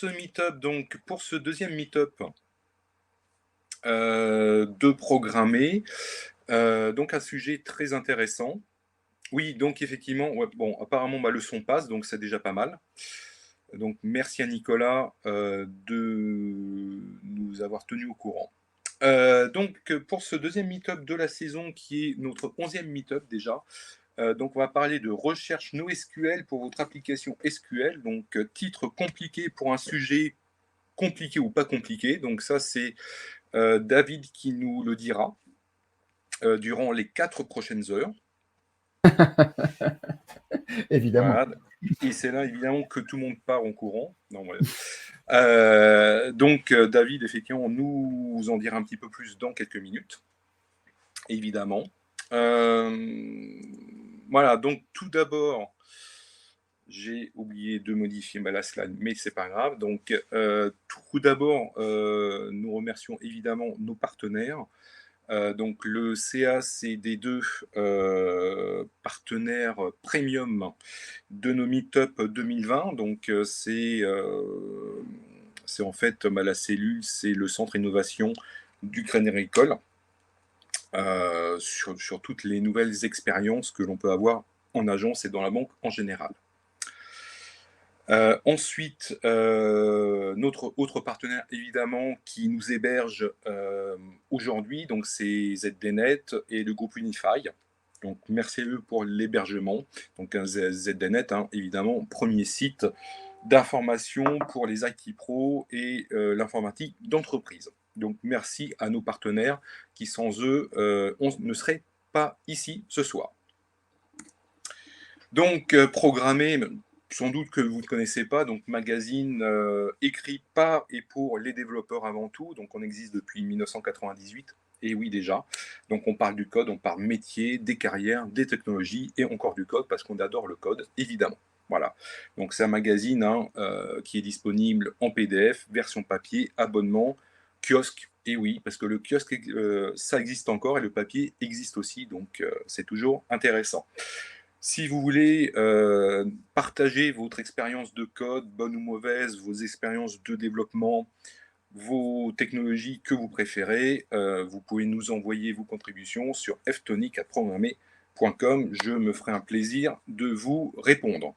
Ce meet-up, donc pour ce deuxième meet-up, de programmer, donc un sujet très intéressant. Oui, donc effectivement, ouais, bon, apparemment ma leçon passe, donc c'est déjà pas mal. Donc merci à Nicolas, de nous avoir tenus au courant. Donc pour ce deuxième meet-up de la saison qui est notre 11e meet-up déjà, donc on va parler de recherche NoSQL pour votre application SQL, donc titre compliqué pour un sujet compliqué ou pas compliqué. Donc ça, c'est David qui nous le dira durant les 4 prochaines heures. Évidemment. Voilà. Et c'est là, évidemment, que tout le monde part en courant. Non, ouais. Donc, David, effectivement, nous en dira un petit peu plus dans quelques minutes, évidemment. Voilà, donc tout d'abord, j'ai oublié de modifier la slide, mais c'est pas grave. Donc, tout d'abord, nous remercions évidemment nos partenaires. Donc le CA, c'est des deux partenaires premium de nos Meetup 2020. Donc c'est en fait la cellule, c'est le centre innovation du Crédit Agricole sur toutes les nouvelles expériences que l'on peut avoir en agence et dans la banque en général. Ensuite, notre autre partenaire évidemment qui nous héberge aujourd'hui, donc c'est ZDNet et le groupe Unify. Donc merci à eux pour l'hébergement. Donc ZDNet, hein, évidemment, premier site d'information pour les IT Pro et l'informatique d'entreprise. Donc merci à nos partenaires qui sans eux, on ne serait pas ici ce soir. Donc programmer, sans doute que vous ne connaissez pas, donc magazine écrit par et pour les développeurs avant tout. Donc on existe depuis 1998. Et oui déjà. Donc on parle du code, on parle métier, des carrières, des technologies et encore du code parce qu'on adore le code, évidemment. Voilà. Donc c'est un magazine hein, qui est disponible en PDF, version papier, abonnement, kiosque. Et oui, parce que le kiosque, ça existe encore et le papier existe aussi. Donc c'est toujours intéressant. Si vous voulez partager votre expérience de code, bonne ou mauvaise, vos expériences de développement, vos technologies que vous préférez, vous pouvez nous envoyer vos contributions sur ftonic@programmer.com. Je me ferai un plaisir de vous répondre. En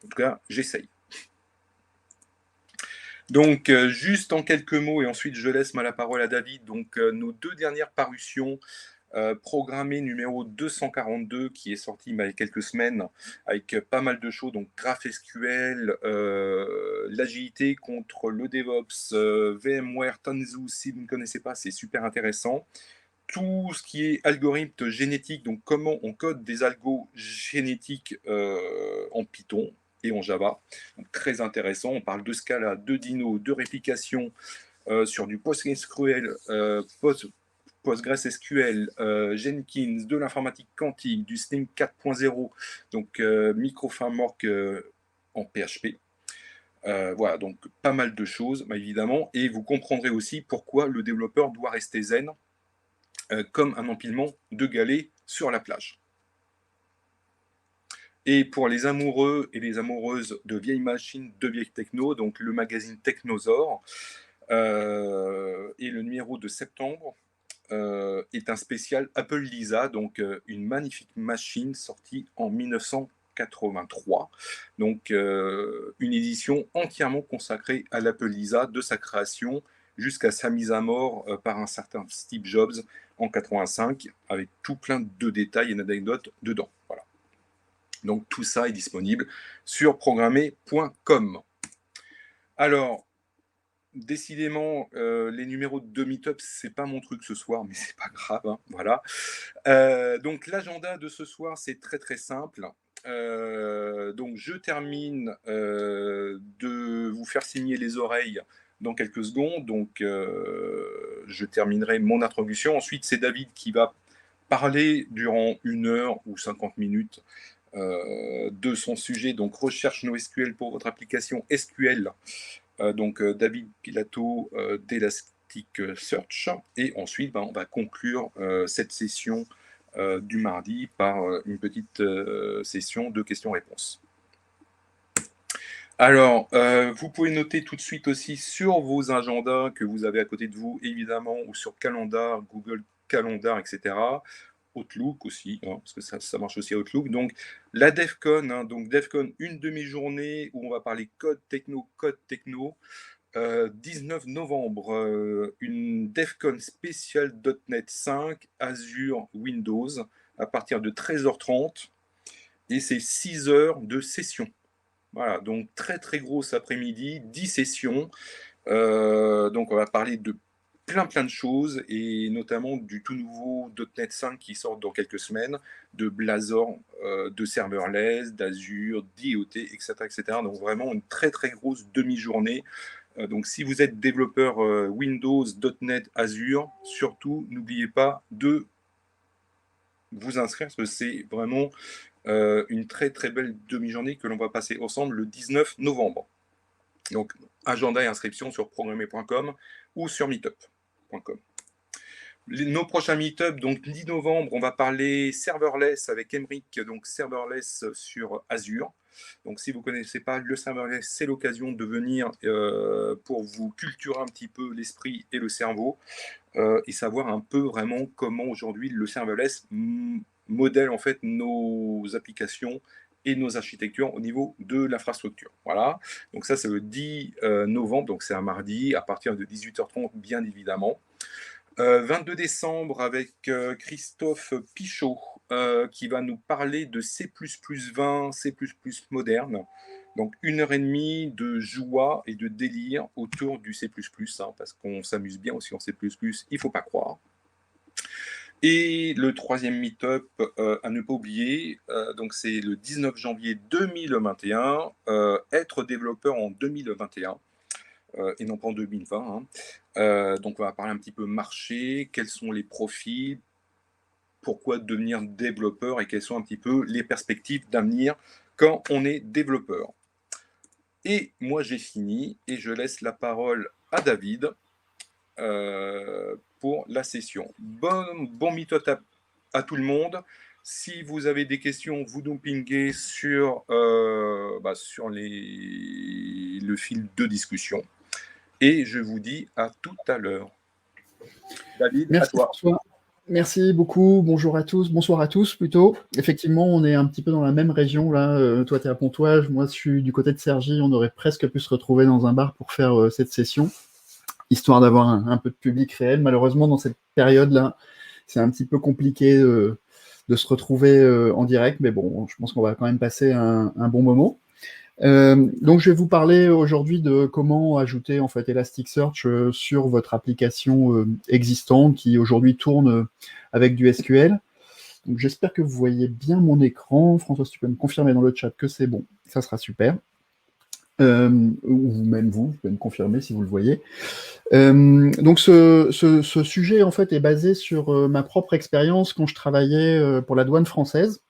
tout cas, j'essaye. Donc, juste en quelques mots, et ensuite je laisse la parole à David. Donc, nos deux dernières parutions, programmé numéro 242 qui est sorti il y a quelques semaines avec pas mal de choses, donc GraphSQL, l'agilité contre le DevOps, VMware, Tanzu, si vous ne connaissez pas, c'est super intéressant. Tout ce qui est algorithme génétique, donc comment on code des algos génétiques en Python et en Java. Donc, très intéressant. On parle de Scala, de Dino, de réplication sur du PostgreSQL, PostgreSQL, Jenkins, de l'informatique quantique, du Sling 4.0, donc micro-framework en PHP. Voilà, donc pas mal de choses, évidemment, et vous comprendrez aussi pourquoi le développeur doit rester zen, comme un empilement de galets sur la plage. Et pour les amoureux et les amoureuses de vieilles machines, de vieilles techno, donc le magazine Technosaur, et le numéro de septembre, est un spécial Apple Lisa, donc une magnifique machine sortie en 1983. Donc une édition entièrement consacrée à l'Apple Lisa, de sa création jusqu'à sa mise à mort par un certain Steve Jobs en 85, avec tout plein de détails et d'anecdotes dedans. Voilà. Donc tout ça est disponible sur programmer.com. Alors, décidément, les numéros de Meetup, c'est pas mon truc ce soir, mais c'est pas grave, hein, voilà. Donc l'agenda de ce soir, c'est très très simple. Donc je termine de vous faire signer les oreilles dans quelques secondes. Donc je terminerai mon introduction. Ensuite, c'est David qui va parler durant 1 heure ou 50 minutes de son sujet, donc recherche NoSQL pour votre application SQL. Donc David Pilato d'Elasticsearch. Et ensuite, on va conclure cette session du mardi par une petite session de questions-réponses. Alors, vous pouvez noter tout de suite aussi sur vos agendas que vous avez à côté de vous, évidemment, ou sur Calendar, Google Calendar, etc. Outlook aussi, hein, parce que ça marche aussi à Outlook. Donc, la DevCon, hein, donc DevCon, une demi-journée où on va parler code techno. 19 novembre, une DevCon spéciale .NET 5, Azure, Windows, à partir de 13h30, et c'est 6 heures de session. Voilà, donc très très grosse après-midi, 10 sessions. Donc on va parler de plein de choses, et notamment du tout nouveau .NET 5 qui sort dans quelques semaines, de Blazor, de serverless, d'Azure, d'IoT, etc., etc. Donc vraiment une très très grosse demi-journée. Donc si vous êtes développeur Windows, .NET, Azure, surtout n'oubliez pas de vous inscrire, parce que c'est vraiment une très très belle demi-journée que l'on va passer ensemble le 19 novembre. Donc agenda et inscription sur programmer.com ou sur meetup.com. Nos prochains meet-up, donc 10 novembre, on va parler serverless avec Emric, donc serverless sur Azure. Donc si vous ne connaissez pas le serverless, c'est l'occasion de venir pour vous culturer un petit peu l'esprit et le cerveau, et savoir un peu vraiment comment aujourd'hui le serverless modèle en fait nos applications et nos architectures au niveau de l'infrastructure. Voilà, donc ça c'est le 10 novembre, donc c'est un mardi à partir de 18h30 bien évidemment. 22 décembre avec Christophe Pichot qui va nous parler de C++20, C++ moderne. Donc 1h30 de joie et de délire autour du C++, hein, parce qu'on s'amuse bien aussi en C++, il ne faut pas croire. Et le troisième meet-up à ne pas oublier, donc c'est le 19 janvier 2021, être développeur en 2021. Et non pas en 2020. Hein. Donc on va parler un petit peu marché, quels sont les profils, pourquoi devenir développeur et quelles sont un petit peu les perspectives d'avenir quand on est développeur. Et moi j'ai fini et je laisse la parole à David pour la session. Bon meet-up à tout le monde. Si vous avez des questions, vous nous pinguez sur le fil de discussion. Et je vous dis à tout à l'heure. David, à Merci toi. François. Merci beaucoup. Bonjour à tous. Bonsoir à tous plutôt. Effectivement, on est un petit peu dans la même région là. Toi, tu es à Pontoise. Moi, je suis du côté de Cergy. On aurait presque pu se retrouver dans un bar pour faire cette session, histoire d'avoir un peu de public réel. Malheureusement, dans cette période-là, c'est un petit peu compliqué de se retrouver en direct. Mais bon, je pense qu'on va quand même passer un bon moment. Donc, je vais vous parler aujourd'hui de comment ajouter en fait Elasticsearch sur votre application existante qui aujourd'hui tourne avec du SQL. Donc, j'espère que vous voyez bien mon écran. François, si tu peux me confirmer dans le chat que c'est bon, ça sera super. Ou même vous pouvez me confirmer si vous le voyez. Donc, ce sujet en fait est basé sur ma propre expérience quand je travaillais pour la douane française.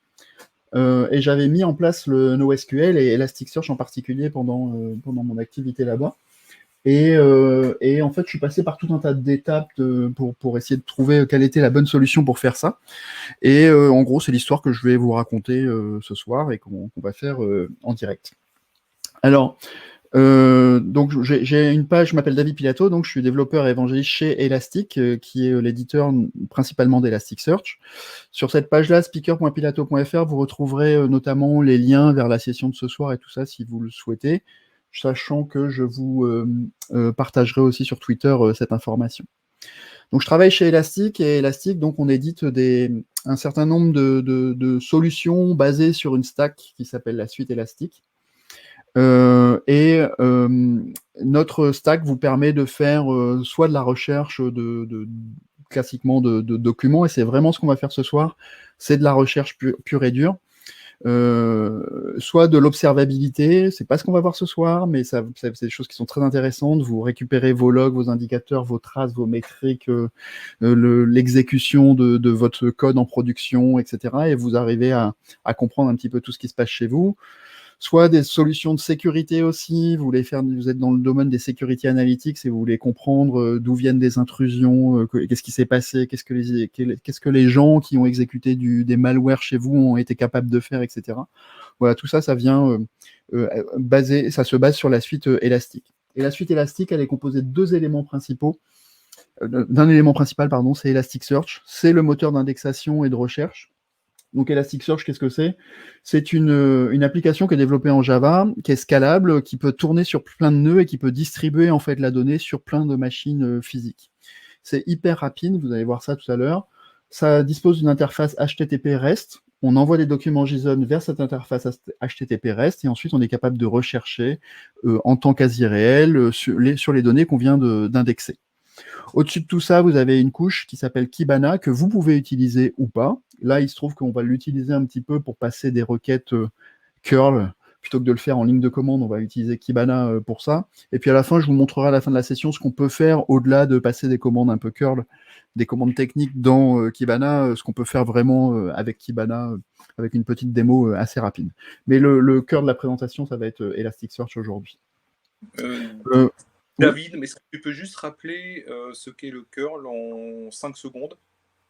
Et j'avais mis en place le NoSQL et Elasticsearch en particulier pendant mon activité là-bas. Et en fait, je suis passé par tout un tas d'étapes pour essayer de trouver quelle était la bonne solution pour faire ça. Et en gros, c'est l'histoire que je vais vous raconter ce soir et qu'on va faire en direct. Alors, donc j'ai une page, je m'appelle David Pilato, donc je suis développeur et évangéliste chez Elastic, qui est l'éditeur principalement d'Elasticsearch. Sur cette page-là, speaker.pilato.fr, vous retrouverez notamment les liens vers la session de ce soir et tout ça si vous le souhaitez, sachant que je vous partagerai aussi sur Twitter cette information. Donc je travaille chez Elastic, et Elastic, donc on édite un certain nombre de solutions basées sur une stack qui s'appelle la suite Elastic. Notre stack vous permet de faire soit de la recherche classiquement de documents, et c'est vraiment ce qu'on va faire ce soir, c'est de la recherche pure et dure, soit de l'observabilité, c'est pas ce qu'on va voir ce soir, mais c'est des choses qui sont très intéressantes. Vous récupérez vos logs, vos indicateurs, vos traces, vos métriques, l'exécution de votre code en production, etc. Et vous arrivez à comprendre un petit peu tout ce qui se passe chez vous. Soit des solutions de sécurité aussi, vous êtes dans le domaine des security analytics et vous voulez comprendre d'où viennent des intrusions, qu'est-ce qui s'est passé, qu'est-ce que les gens qui ont exécuté des malwares chez vous ont été capables de faire, etc. Voilà, tout ça, ça vient ça se base sur la suite Elastic. Et la suite Elastic, elle est composée de deux éléments principaux. D'un élément principal, pardon, c'est Elasticsearch. C'est le moteur d'indexation et de recherche. Donc Elasticsearch, qu'est-ce que c'est? C'est une application qui est développée en Java, qui est scalable, qui peut tourner sur plein de nœuds et qui peut distribuer en fait la donnée sur plein de machines physiques. C'est hyper rapide, vous allez voir ça tout à l'heure. Ça dispose d'une interface HTTP REST. On envoie des documents JSON vers cette interface HTTP REST et ensuite on est capable de rechercher en temps quasi réel sur les données qu'on vient d'indexer. Au-dessus de tout ça, vous avez une couche qui s'appelle Kibana que vous pouvez utiliser ou pas. Là, il se trouve qu'on va l'utiliser un petit peu pour passer des requêtes curl. Plutôt que de le faire en ligne de commande, on va utiliser Kibana pour ça. Et puis à la fin, je vous montrerai à la fin de la session ce qu'on peut faire au-delà de passer des commandes un peu curl, des commandes techniques dans Kibana, ce qu'on peut faire vraiment avec Kibana, avec une petite démo assez rapide. Mais le cœur de la présentation, ça va être Elasticsearch aujourd'hui. David, mais est-ce que tu peux juste rappeler ce qu'est le curl en 5 secondes?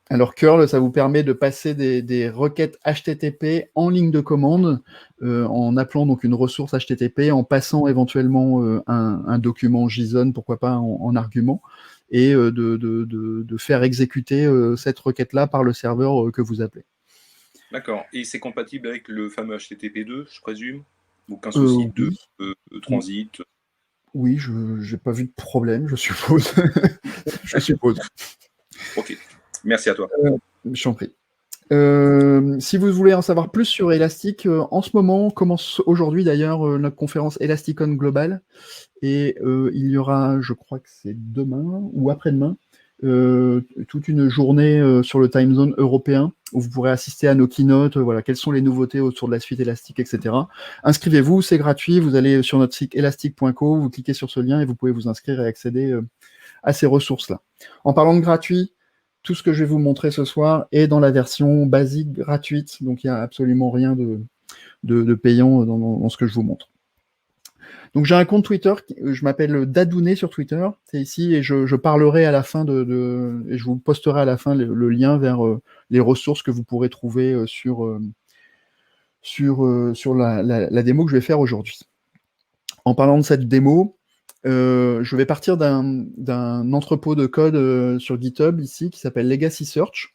Alors curl, ça vous permet de passer des requêtes HTTP en ligne de commande en appelant donc une ressource HTTP, en passant éventuellement un document JSON, pourquoi pas en argument, et de faire exécuter cette requête-là par le serveur que vous appelez. D'accord. Et c'est compatible avec le fameux HTTP2, je présume? Aucun souci de transit? Oui, je n'ai pas vu de problème, je suppose. Je suppose. Ok. Merci à toi. Je t'en prie. Si vous voulez en savoir plus sur Elastic, en ce moment commence aujourd'hui d'ailleurs notre conférence Elasticon Global et il y aura, je crois que c'est demain ou après-demain, toute une journée sur le time zone européen où vous pourrez assister à nos keynotes, voilà, quelles sont les nouveautés autour de la suite Elastic, etc. Inscrivez-vous, c'est gratuit, vous allez sur notre site elastic.co, vous cliquez sur ce lien et vous pouvez vous inscrire et accéder à ces ressources-là. En parlant de gratuit, tout ce que je vais vous montrer ce soir est dans la version basique gratuite, donc il n'y a absolument rien de payant dans ce que je vous montre. Donc j'ai un compte Twitter, je m'appelle Dadouné sur Twitter, c'est ici, et je parlerai à la fin et je vous posterai à la fin le lien vers les ressources que vous pourrez trouver sur la démo que je vais faire aujourd'hui. En parlant de cette démo, je vais partir d'un entrepôt de code sur GitHub ici qui s'appelle Legacy Search.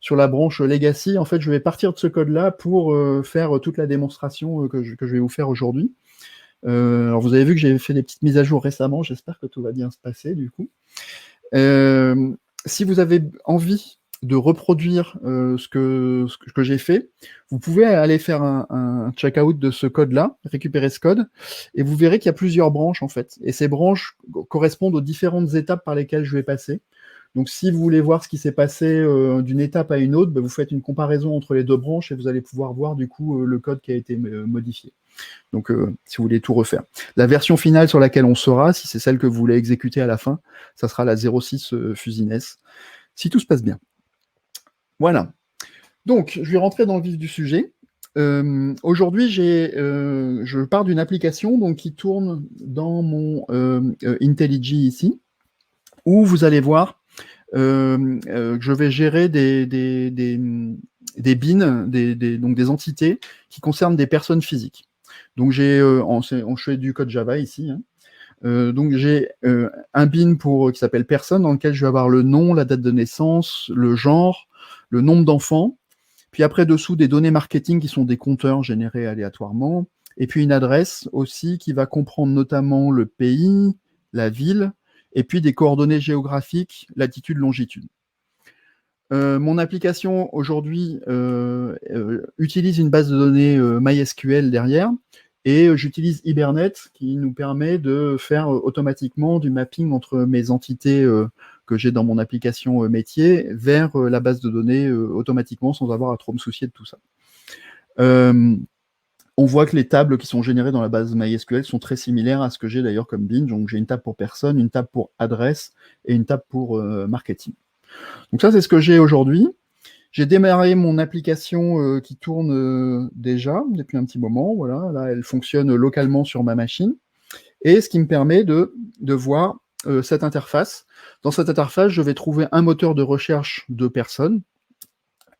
Sur la branche Legacy, en fait, je vais partir de ce code-là pour faire toute la démonstration que je vais vous faire aujourd'hui. Alors, vous avez vu que j'ai fait des petites mises à jour récemment. J'espère que tout va bien se passer, du coup. Si vous avez envie de reproduire ce que j'ai fait, vous pouvez aller faire un check-out de ce code-là, récupérer ce code, et vous verrez qu'il y a plusieurs branches, en fait. Et ces branches correspondent aux différentes étapes par lesquelles je vais passer. Donc, si vous voulez voir ce qui s'est passé d'une étape à une autre, vous faites une comparaison entre les deux branches et vous allez pouvoir voir, du coup, le code qui a été modifié. Donc, si vous voulez tout refaire. La version finale sur laquelle on sera, si c'est celle que vous voulez exécuter à la fin, ça sera la 06 Fusines, si tout se passe bien. Voilà. Donc, je vais rentrer dans le vif du sujet. Aujourd'hui, je pars d'une application donc, qui tourne dans mon IntelliJ ici, où vous allez voir je vais gérer des bins, donc des entités qui concernent des personnes physiques. Donc je fais du code Java ici. Hein. Donc j'ai un bin qui s'appelle personne, dans lequel je vais avoir le nom, la date de naissance, le genre, le nombre d'enfants, puis après dessous des données marketing qui sont des compteurs générés aléatoirement, et puis une adresse aussi qui va comprendre notamment le pays, la ville, et puis des coordonnées géographiques, latitude, longitude. Mon application aujourd'hui utilise une base de données MySQL derrière, et j'utilise Hibernate qui nous permet de faire automatiquement du mapping entre mes entités que j'ai dans mon application métier vers la base de données automatiquement sans avoir à trop me soucier de tout ça. On voit que les tables qui sont générées dans la base MySQL sont très similaires à ce que j'ai d'ailleurs comme bin. Donc j'ai une table pour personne, une table pour adresse et une table pour marketing. Donc ça, c'est ce que j'ai aujourd'hui. J'ai démarré mon application qui tourne déjà depuis un petit moment. Voilà, là, elle fonctionne localement sur ma machine. Et ce qui me permet de voir cette interface. Dans cette interface, je vais trouver un moteur de recherche de personnes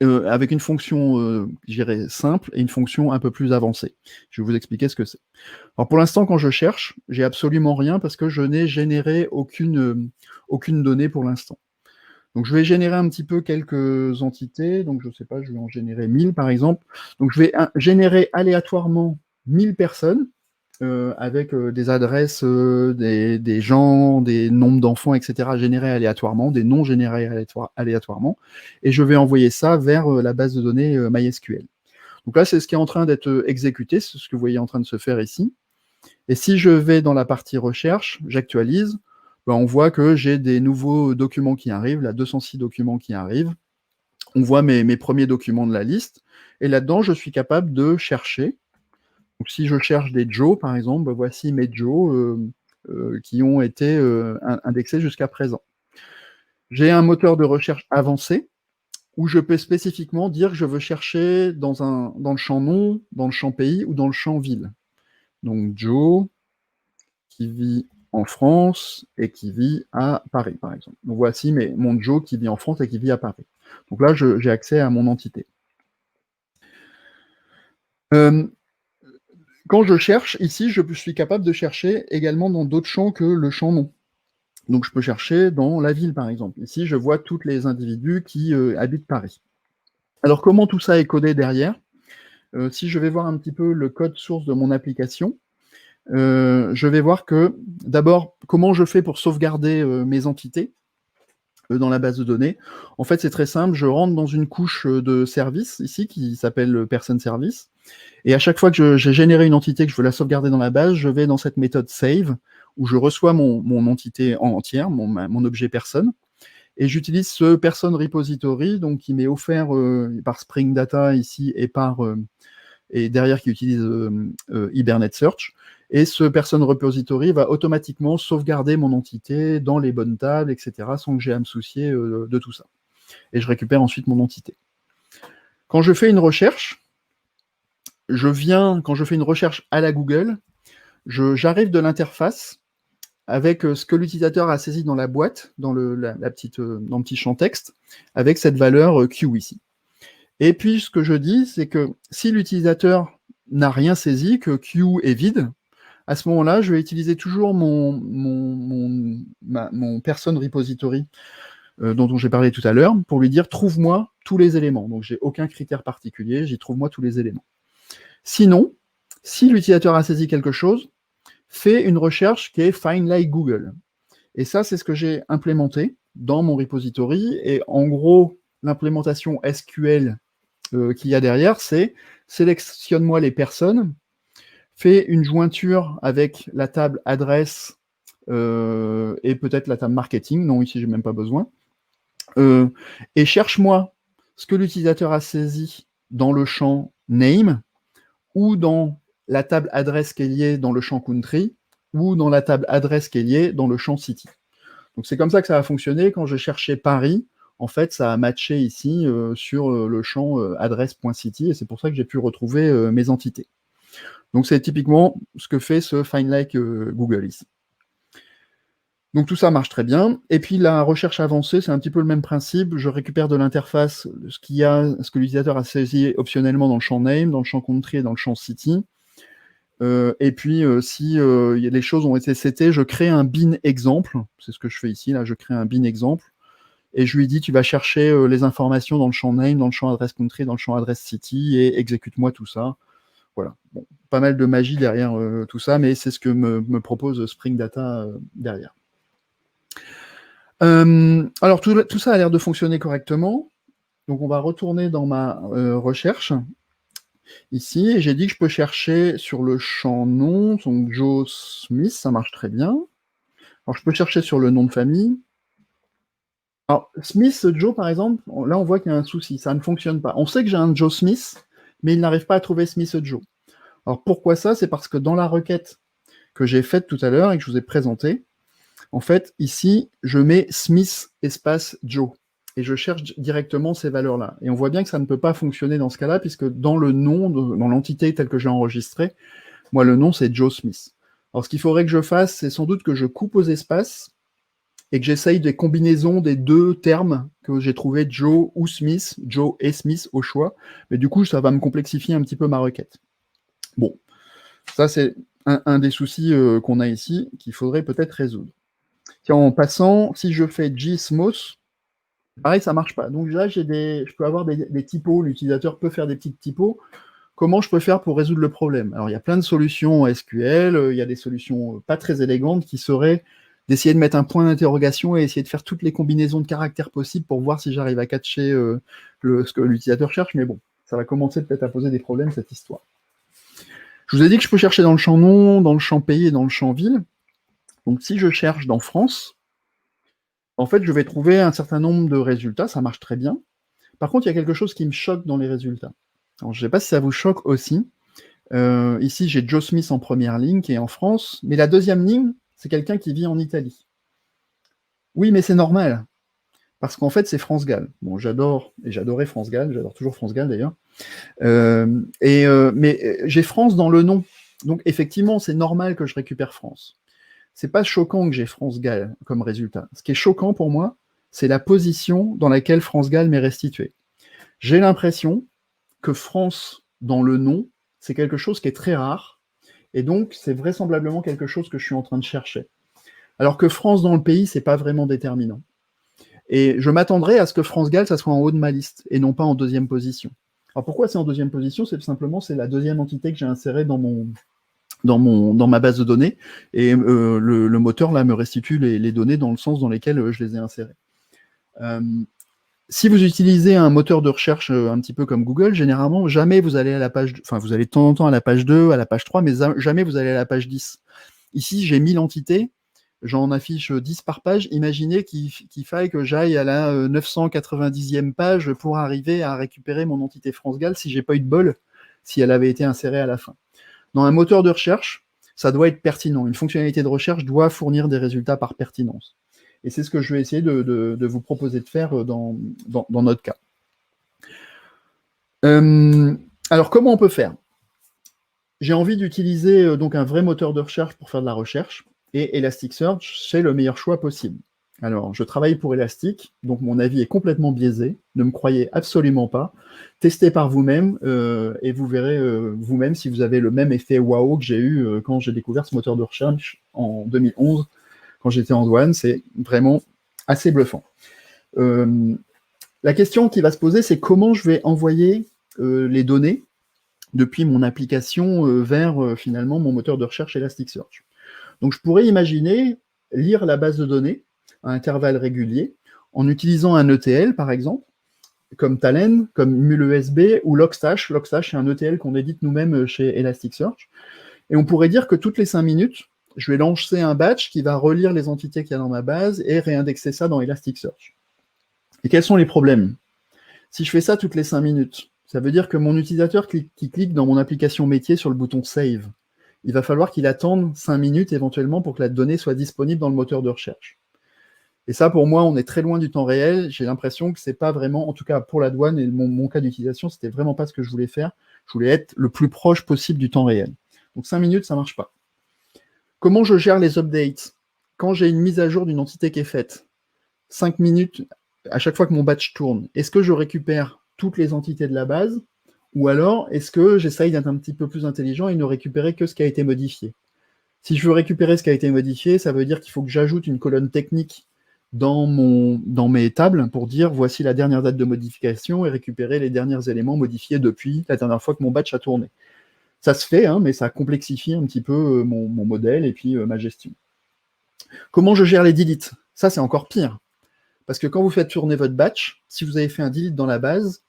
avec une fonction, je dirais, simple et une fonction un peu plus avancée. Je vais vous expliquer ce que c'est. Alors pour l'instant, quand je cherche, j'ai absolument rien parce que je n'ai généré aucune donnée pour l'instant. Donc je vais générer un petit peu quelques entités. Donc je ne sais pas, je vais en générer 1000 par exemple. Donc je vais générer aléatoirement 1000 personnes avec des adresses, des gens, des nombres d'enfants, etc. générés aléatoirement, des noms générés aléatoirement. Et je vais envoyer ça vers la base de données MySQL. Donc là, c'est ce qui est en train d'être exécuté, c'est ce que vous voyez en train de se faire ici. Et si je vais dans la partie recherche, j'actualise, ben on voit que j'ai des nouveaux documents qui arrivent, là 206 documents qui arrivent. On voit mes premiers documents de la liste. Et là-dedans, je suis capable de chercher. Donc si je cherche des Joe, par exemple, ben voici mes Joe qui ont été indexés jusqu'à présent. J'ai un moteur de recherche avancé où je peux spécifiquement dire que je veux chercher dans le champ nom, dans le champ pays ou dans le champ ville. Donc Joe, qui vit en France et qui vit à Paris, par exemple. Donc voici mon Joe qui vit en France et qui vit à Paris. Donc là, j'ai accès à mon entité. Quand je cherche, ici, je suis capable de chercher également dans d'autres champs que le champ nom. Donc je peux chercher dans la ville, par exemple. Ici, je vois tous les individus qui habitent Paris. Alors comment tout ça est codé derrière? Si je vais voir un petit peu le code source de mon application, je vais voir que, d'abord, comment je fais pour sauvegarder mes entités dans la base de données. En fait, c'est très simple, je rentre dans une couche de service, ici, qui s'appelle Person Service, et à chaque fois que j'ai généré une entité que je veux la sauvegarder dans la base, je vais dans cette méthode save, où je reçois mon entité entière, mon objet personne, et j'utilise ce person repository, donc qui m'est offert par Spring Data ici, et derrière qui utilise Hibernate Search. Et ce person repository va automatiquement sauvegarder mon entité dans les bonnes tables, etc., sans que j'ai à me soucier de tout ça. Et je récupère ensuite mon entité. Quand je fais une recherche, quand je fais une recherche à la Google, j'arrive de l'interface avec ce que l'utilisateur a saisi dans la boîte, dans le petit champ texte, avec cette valeur Q ici. Et puis, ce que je dis, c'est que si l'utilisateur n'a rien saisi, que Q est vide, à ce moment-là, je vais utiliser toujours mon person repository dont j'ai parlé tout à l'heure pour lui dire « trouve-moi tous les éléments ». Donc, j'ai aucun critère particulier, j'y trouve-moi tous les éléments. Sinon, si l'utilisateur a saisi quelque chose, fais une recherche qui est « find like Google ». Et ça, c'est ce que j'ai implémenté dans mon repository. Et en gros, l'implémentation SQL qu'il y a derrière, c'est sélectionne-moi les personnes, fais une jointure avec la table adresse et peut-être la table marketing, non, ici j'ai même pas besoin, et cherche-moi ce que l'utilisateur a saisi dans le champ name, ou dans la table adresse qui est liée dans le champ country, ou dans la table adresse qui est liée dans le champ city. Donc c'est comme ça que ça va fonctionner. Quand je cherchais Paris, en fait, ça a matché ici sur le champ adresse.city, et c'est pour ça que j'ai pu retrouver mes entités. Donc c'est typiquement ce que fait ce Find Like Google ici. Donc tout ça marche très bien. Et puis la recherche avancée, c'est un petit peu le même principe. Je récupère de l'interface ce que l'utilisateur a saisi optionnellement dans le champ name, dans le champ country et dans le champ city. Et puis si les choses ont été setées, je crée un bin exemple. C'est ce que je fais ici. Là, je crée un bin exemple. Et je lui dis, tu vas chercher les informations dans le champ name, dans le champ adresse country, dans le champ adresse city, et exécute-moi tout ça. Voilà. Bon, pas mal de magie derrière tout ça, mais c'est ce que me propose Spring Data derrière. Alors, tout ça a l'air de fonctionner correctement. Donc, on va retourner dans ma recherche. Ici, et j'ai dit que je peux chercher sur le champ nom, donc Joe Smith, ça marche très bien. Alors, je peux chercher sur le nom de famille. Alors, Smith, Joe, par exemple, là, on voit qu'il y a un souci, ça ne fonctionne pas. On sait que j'ai un Joe Smith, mais il n'arrive pas à trouver Smith Joe. Alors, pourquoi ça? C'est parce que dans la requête que j'ai faite tout à l'heure et que je vous ai présentée, en fait, ici, je mets Smith espace Joe. Et je cherche directement ces valeurs-là. Et on voit bien que ça ne peut pas fonctionner dans ce cas-là, puisque dans le nom, dans l'entité telle que j'ai enregistrée, moi, le nom, c'est Joe Smith. Alors, ce qu'il faudrait que je fasse, c'est sans doute que je coupe aux espaces et que j'essaye des combinaisons des deux termes que j'ai trouvé Joe ou Smith, Joe et Smith au choix, mais du coup, ça va me complexifier un petit peu ma requête. Bon, ça c'est un des soucis qu'on a ici, qu'il faudrait peut-être résoudre. Tiens, en passant, si je fais gsmos, pareil, ça marche pas. Donc là, je peux avoir des typos, l'utilisateur peut faire des petites typos. Comment je peux faire pour résoudre le problème? Alors, il y a plein de solutions SQL, il y a des solutions pas très élégantes qui seraient d'essayer de mettre un point d'interrogation et essayer de faire toutes les combinaisons de caractères possibles pour voir si j'arrive à catcher ce que l'utilisateur cherche, mais bon, ça va commencer peut-être à poser des problèmes, cette histoire. Je vous ai dit que je peux chercher dans le champ nom, dans le champ pays et dans le champ ville. Donc, si je cherche dans France, en fait, je vais trouver un certain nombre de résultats, ça marche très bien. Par contre, il y a quelque chose qui me choque dans les résultats. Alors, je ne sais pas si ça vous choque aussi. Ici, j'ai Joe Smith en première ligne qui est en France, mais la deuxième ligne, c'est quelqu'un qui vit en Italie. Oui, mais c'est normal, parce qu'en fait, c'est France Gall. Bon, j'adore, et j'adorais France Gall, j'adore toujours France Gall d'ailleurs. Mais j'ai France dans le nom. Donc, effectivement, c'est normal que je récupère France. C'est pas choquant que j'ai France Gall comme résultat. Ce qui est choquant pour moi, c'est la position dans laquelle France Gall m'est restituée. J'ai l'impression que France dans le nom, c'est quelque chose qui est très rare, et donc c'est vraisemblablement quelque chose que je suis en train de chercher. Alors que France dans le pays, c'est pas vraiment déterminant. Et je m'attendrais à ce que France Gall, ça soit en haut de ma liste, et non pas en deuxième position. Alors pourquoi c'est en deuxième position? C'est tout simplement c'est la deuxième entité que j'ai insérée dans ma base de données, et le moteur là me restitue les données dans le sens dans lesquels je les ai insérées. Si vous utilisez un moteur de recherche un petit peu comme Google, généralement, jamais vous allez à la page, enfin, vous allez de temps en temps à la page 2, à la page 3, mais jamais vous allez à la page 10. Ici, j'ai 1000 entités, j'en affiche 10 par page. Imaginez qu'il faille que j'aille à la 990e page pour arriver à récupérer mon entité France Gall si j'ai pas eu de bol, si elle avait été insérée à la fin. Dans un moteur de recherche, ça doit être pertinent. Une fonctionnalité de recherche doit fournir des résultats par pertinence. Et c'est ce que je vais essayer de vous proposer de faire dans notre cas. Alors, comment on peut faire? J'ai envie d'utiliser donc un vrai moteur de recherche pour faire de la recherche, et Elasticsearch, c'est le meilleur choix possible. Alors, je travaille pour Elastic, donc mon avis est complètement biaisé, ne me croyez absolument pas. Testez par vous-même, et vous verrez vous-même si vous avez le même effet waouh que j'ai eu quand j'ai découvert ce moteur de recherche en 2011, quand j'étais en douane. C'est vraiment assez bluffant. La question qui va se poser, c'est comment je vais envoyer les données depuis mon application vers finalement mon moteur de recherche Elasticsearch. Donc je pourrais imaginer lire la base de données à intervalles réguliers en utilisant un ETL par exemple, comme Talend, comme MulESB ou Logstash. Logstash, c'est un ETL qu'on édite nous-mêmes chez Elasticsearch. Et on pourrait dire que toutes les 5 minutes, je vais lancer un batch qui va relire les entités qu'il y a dans ma base et réindexer ça dans Elasticsearch. Et quels sont les problèmes? Si je fais ça toutes les 5 minutes, ça veut dire que mon utilisateur qui clique dans mon application métier sur le bouton Save, il va falloir qu'il attende 5 minutes éventuellement pour que la donnée soit disponible dans le moteur de recherche. Et ça, pour moi, on est très loin du temps réel. J'ai l'impression que c'est pas vraiment, en tout cas pour la douane et mon cas d'utilisation, c'était vraiment pas ce que je voulais faire. Je voulais être le plus proche possible du temps réel. Donc 5 minutes, ça marche pas. Comment je gère les updates? Quand j'ai une mise à jour d'une entité qui est faite, 5 minutes à chaque fois que mon batch tourne, est-ce que je récupère toutes les entités de la base, ou alors est-ce que j'essaye d'être un petit peu plus intelligent et ne récupérer que ce qui a été modifié? Si je veux récupérer ce qui a été modifié, ça veut dire qu'il faut que j'ajoute une colonne technique dans mes tables pour dire voici la dernière date de modification et récupérer les derniers éléments modifiés depuis la dernière fois que mon batch a tourné. Ça se fait, hein, mais ça complexifie un petit peu mon modèle et puis ma gestion. Comment je gère les deletes? Ça, c'est encore pire. Parce que quand vous faites tourner votre batch, si vous avez fait un delete dans la base,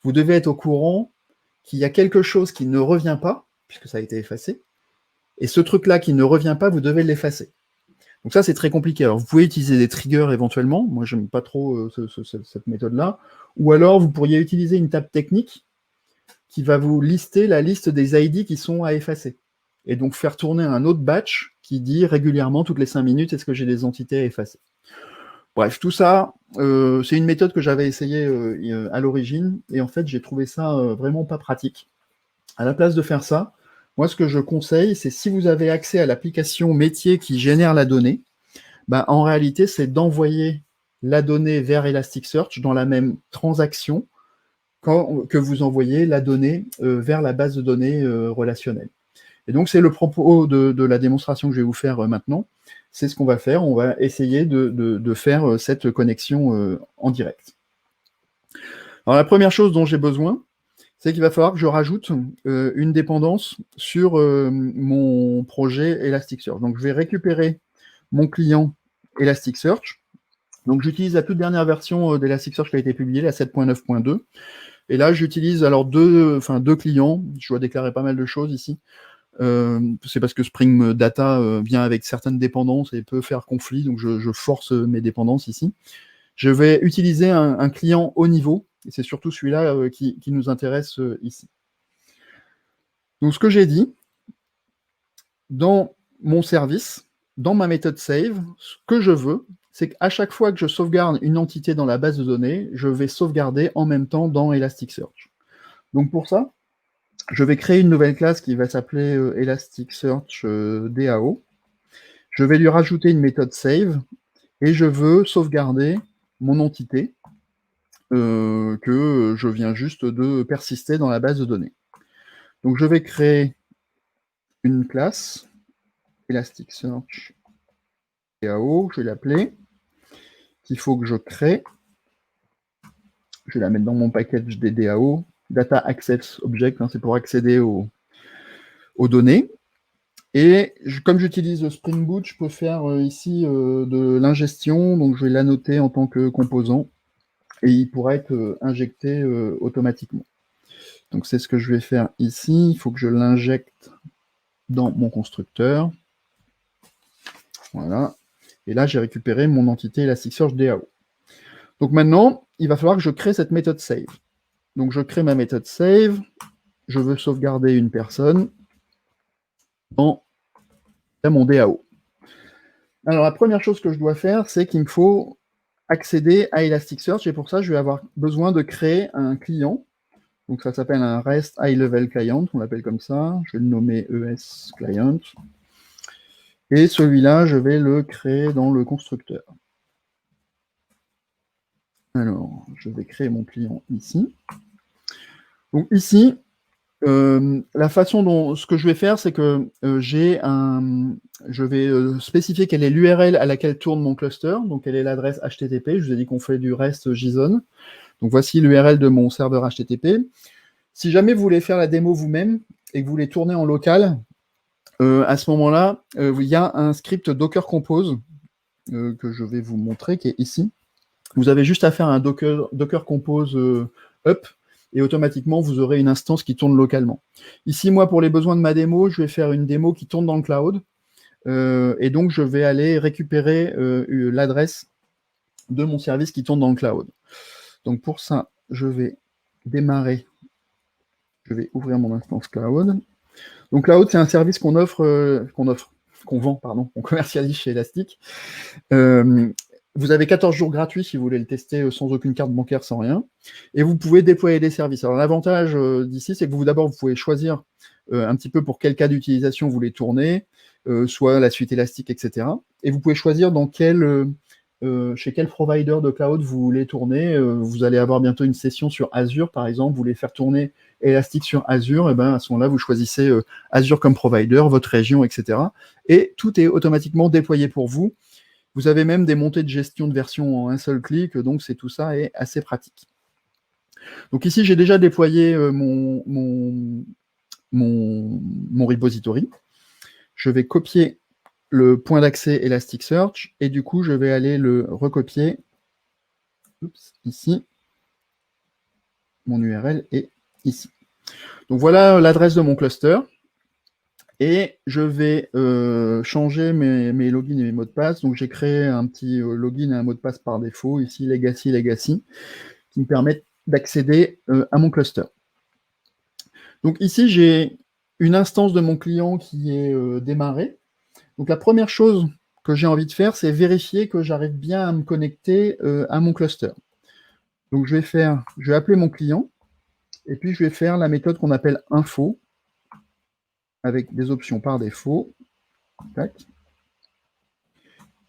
vous devez être au courant qu'il y a quelque chose qui ne revient pas, puisque ça a été effacé, et ce truc-là qui ne revient pas, vous devez l'effacer. Donc ça, c'est très compliqué. Alors, vous pouvez utiliser des triggers éventuellement. Moi, j'aime pas trop cette méthode-là. Ou alors, vous pourriez utiliser une table technique qui va vous lister la liste des ID qui sont à effacer. Et donc, faire tourner un autre batch qui dit régulièrement, toutes les 5 minutes, est-ce que j'ai des entités à effacer? Bref, tout ça, c'est une méthode que j'avais essayée à l'origine. Et en fait, j'ai trouvé ça vraiment pas pratique. À la place de faire ça, moi, ce que je conseille, c'est si vous avez accès à l'application métier qui génère la donnée, En réalité, c'est d'envoyer la donnée vers Elasticsearch dans la même transaction que vous envoyez la donnée vers la base de données relationnelle. Et donc, c'est le propos de la démonstration que je vais vous faire maintenant. C'est ce qu'on va faire. On va essayer de faire cette connexion en direct. Alors, la première chose dont j'ai besoin, c'est qu'il va falloir que je rajoute une dépendance sur mon projet Elasticsearch. Donc, je vais récupérer mon client Elasticsearch. Donc, j'utilise la toute dernière version d'Elasticsearch qui a été publiée, la 7.9.2. Et là, j'utilise alors deux clients. Je dois déclarer pas mal de choses ici. C'est parce que Spring Data vient avec certaines dépendances et peut faire conflit, donc je force mes dépendances ici. Je vais utiliser un client haut niveau, et c'est surtout celui-là qui nous intéresse ici. Donc ce que j'ai dit, dans mon service, dans ma méthode save, ce que je veux, c'est qu'à chaque fois que je sauvegarde une entité dans la base de données, je vais sauvegarder en même temps dans Elasticsearch. Donc pour ça, je vais créer une nouvelle classe qui va s'appeler Elasticsearch DAO. Je vais lui rajouter une méthode save et je veux sauvegarder mon entité que je viens juste de persister dans la base de données. Donc je vais créer une classe Elasticsearch DAO, je vais l'appeler, qu'il faut que je crée. Je vais la mettre dans mon package des DAO, Data Access Object, c'est pour accéder aux données. Et comme j'utilise Spring Boot, je peux faire ici de l'ingestion, donc je vais l'annoter en tant que composant, et il pourra être injecté automatiquement. Donc c'est ce que je vais faire ici, il faut que je l'injecte dans mon constructeur. Voilà. Et là, j'ai récupéré mon entité Elasticsearch DAO. Donc maintenant, il va falloir que je crée cette méthode save. Donc je crée ma méthode save, je veux sauvegarder une personne dans mon DAO. Alors la première chose que je dois faire, c'est qu'il me faut accéder à Elasticsearch, et pour ça, je vais avoir besoin de créer un client. Donc ça s'appelle un REST High Level Client, on l'appelle comme ça. Je vais le nommer ES Client. Et celui-là, je vais le créer dans le constructeur. Alors, je vais créer mon client ici. Donc ici, la façon dont ce que je vais faire, c'est que je vais spécifier quelle est l'URL à laquelle tourne mon cluster, donc quelle est l'adresse HTTP. Je vous ai dit qu'on fait du REST JSON. Donc voici l'URL de mon serveur HTTP. Si jamais vous voulez faire la démo vous-même et que vous voulez tourner en local, à ce moment-là, il y a un script Docker Compose que je vais vous montrer, qui est ici. Vous avez juste à faire un Docker Compose up, et automatiquement, vous aurez une instance qui tourne localement. Ici, moi, pour les besoins de ma démo, je vais faire une démo qui tourne dans le cloud, et donc je vais aller récupérer l'adresse de mon service qui tourne dans le cloud. Donc pour ça, je vais démarrer, je vais ouvrir mon instance cloud. Donc cloud, c'est un service qu'on commercialise chez Elastic. Vous avez 14 jours gratuits si vous voulez le tester sans aucune carte bancaire, sans rien. Et vous pouvez déployer des services. Alors l'avantage d'ici, c'est que vous pouvez choisir un petit peu pour quel cas d'utilisation vous voulez tourner, soit la suite Elastic, etc. Et vous pouvez choisir chez quel provider de cloud vous voulez tourner. Vous allez avoir bientôt une session sur Azure, par exemple. Vous voulez faire tourner Elastic sur Azure, et à ce moment-là, vous choisissez Azure comme provider, votre région, etc. Et tout est automatiquement déployé pour vous. Vous avez même des montées de gestion de version en un seul clic, donc tout ça est assez pratique. Donc ici, j'ai déjà déployé mon repository. Je vais copier le point d'accès Elasticsearch, et du coup, je vais aller le recopier ici. Mon URL est ici. Donc voilà l'adresse de mon cluster. Et je vais changer mes logins et mes mots de passe. Donc j'ai créé un petit login et un mot de passe par défaut, ici Legacy, qui me permettent d'accéder à mon cluster. Donc ici, j'ai une instance de mon client qui est démarrée. Donc la première chose que j'ai envie de faire, c'est vérifier que j'arrive bien à me connecter à mon cluster. Donc je vais appeler mon client, et puis je vais faire la méthode qu'on appelle info, avec des options par défaut. Tac.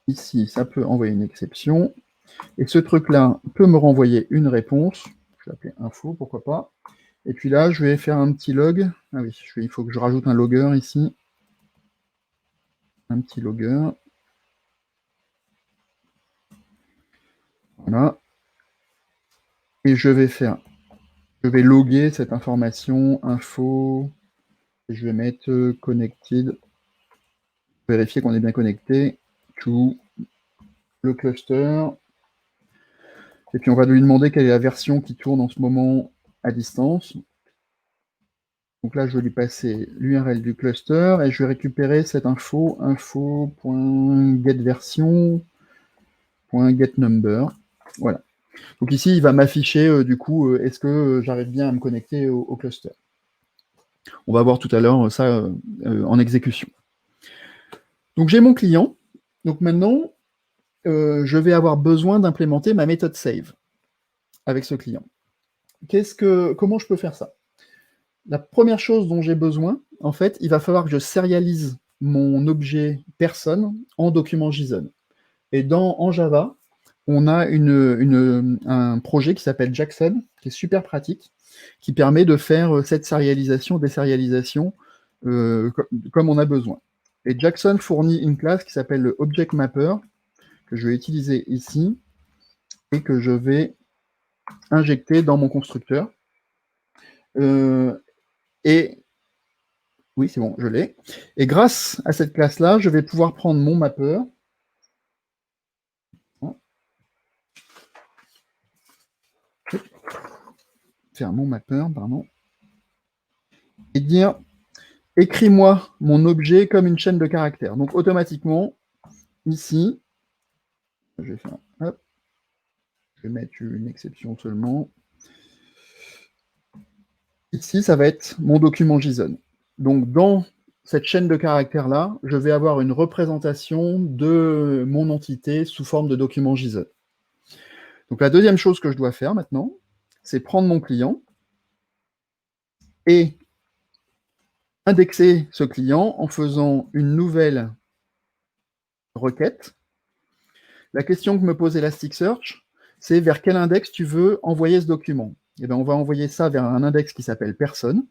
Ici, ça peut envoyer une exception. Et ce truc-là peut me renvoyer une réponse. Je vais appeler info, pourquoi pas. Et puis là, je vais faire un petit log. Ah oui, il faut que je rajoute un logger ici. Un petit logger. Voilà. Et je vais loguer cette information, info, et je vais mettre connected, vérifier qu'on est bien connecté, to le cluster. Et puis on va lui demander quelle est la version qui tourne en ce moment à distance. Donc là, je vais lui passer l'URL du cluster et je vais récupérer cette info.getVersion.getNumber. Voilà. Donc ici, il va m'afficher du coup, est-ce que j'arrive bien à me connecter au cluster. On va voir tout à l'heure ça en exécution. Donc j'ai mon client. Donc maintenant, je vais avoir besoin d'implémenter ma méthode save avec ce client. Comment je peux faire ça? La première chose dont j'ai besoin, en fait, il va falloir que je sérialise mon objet personne en document JSON. Et en Java, on a un projet qui s'appelle Jackson, qui est super pratique, qui permet de faire cette sérialisation, désérialisation comme on a besoin. Et Jackson fournit une classe qui s'appelle le Object Mapper, que je vais utiliser ici, et que je vais injecter dans mon constructeur. Et oui, c'est bon, je l'ai. Et grâce à cette classe-là, je vais pouvoir prendre mon mapper. Faire mon mapper, pardon. Et dire, écris-moi mon objet comme une chaîne de caractères. Donc automatiquement, ici, je vais faire, hop, je vais mettre une exception seulement. Ici, ça va être mon document JSON. Donc dans cette chaîne de caractères-là, je vais avoir une représentation de mon entité sous forme de document JSON. Donc la deuxième chose que je dois faire maintenant, c'est prendre mon client et indexer ce client en faisant une nouvelle requête. La question que me pose Elasticsearch, c'est vers quel index tu veux envoyer ce document. Et bien, on va envoyer ça vers un index qui s'appelle personne.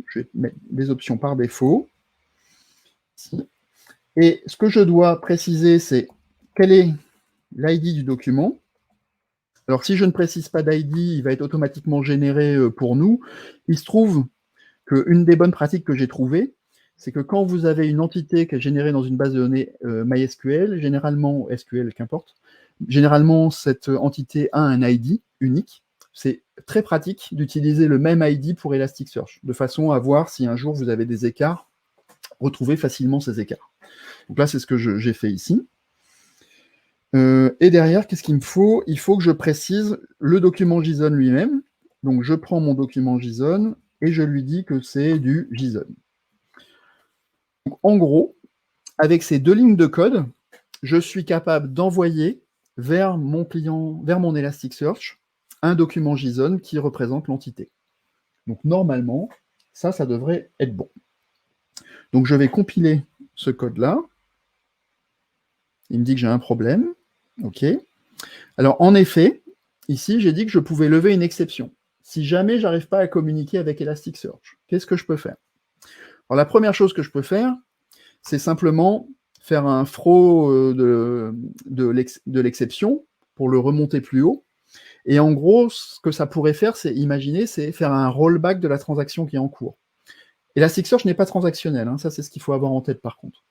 Je vais mettre des options par défaut. Et ce que je dois préciser, c'est quel est l'ID du document. Alors, si je ne précise pas d'ID, il va être automatiquement généré pour nous. Il se trouve qu'une des bonnes pratiques que j'ai trouvées, c'est que quand vous avez une entité qui est générée dans une base de données MySQL, généralement SQL, qu'importe, généralement cette entité a un ID unique. C'est très pratique d'utiliser le même ID pour Elasticsearch, de façon à voir si un jour vous avez des écarts, retrouver facilement ces écarts. Donc là, c'est ce que j'ai fait ici. Et derrière, qu'est-ce qu'il me faut? Il faut que je précise le document JSON lui-même. Donc je prends mon document JSON et je lui dis que c'est du JSON. Donc, en gros, avec ces deux lignes de code, je suis capable d'envoyer vers mon client, vers mon Elasticsearch, un document JSON qui représente l'entité. Donc normalement, ça devrait être bon. Donc je vais compiler ce code-là. Il me dit que j'ai un problème. OK. Alors en effet, ici, j'ai dit que je pouvais lever une exception. Si jamais j'arrive pas à communiquer avec Elasticsearch, qu'est-ce que je peux faire? Alors la première chose que je peux faire, c'est simplement faire un throw de l'exception pour le remonter plus haut. Et en gros, ce que ça pourrait faire, c'est faire un rollback de la transaction qui est en cours. Elasticsearch n'est pas transactionnel, hein, ça c'est ce qu'il faut avoir en tête par contre.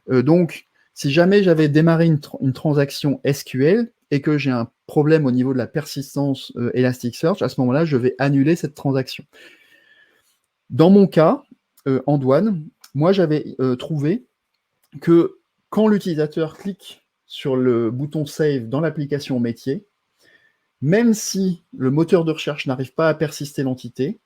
Donc, si jamais j'avais démarré une transaction SQL et que j'ai un problème au niveau de la persistance Elasticsearch, à ce moment-là, je vais annuler cette transaction. Dans mon cas, en douane, moi j'avais trouvé que quand l'utilisateur clique sur le bouton Save dans l'application métier, même si le moteur de recherche n'arrive pas à persister l'entité,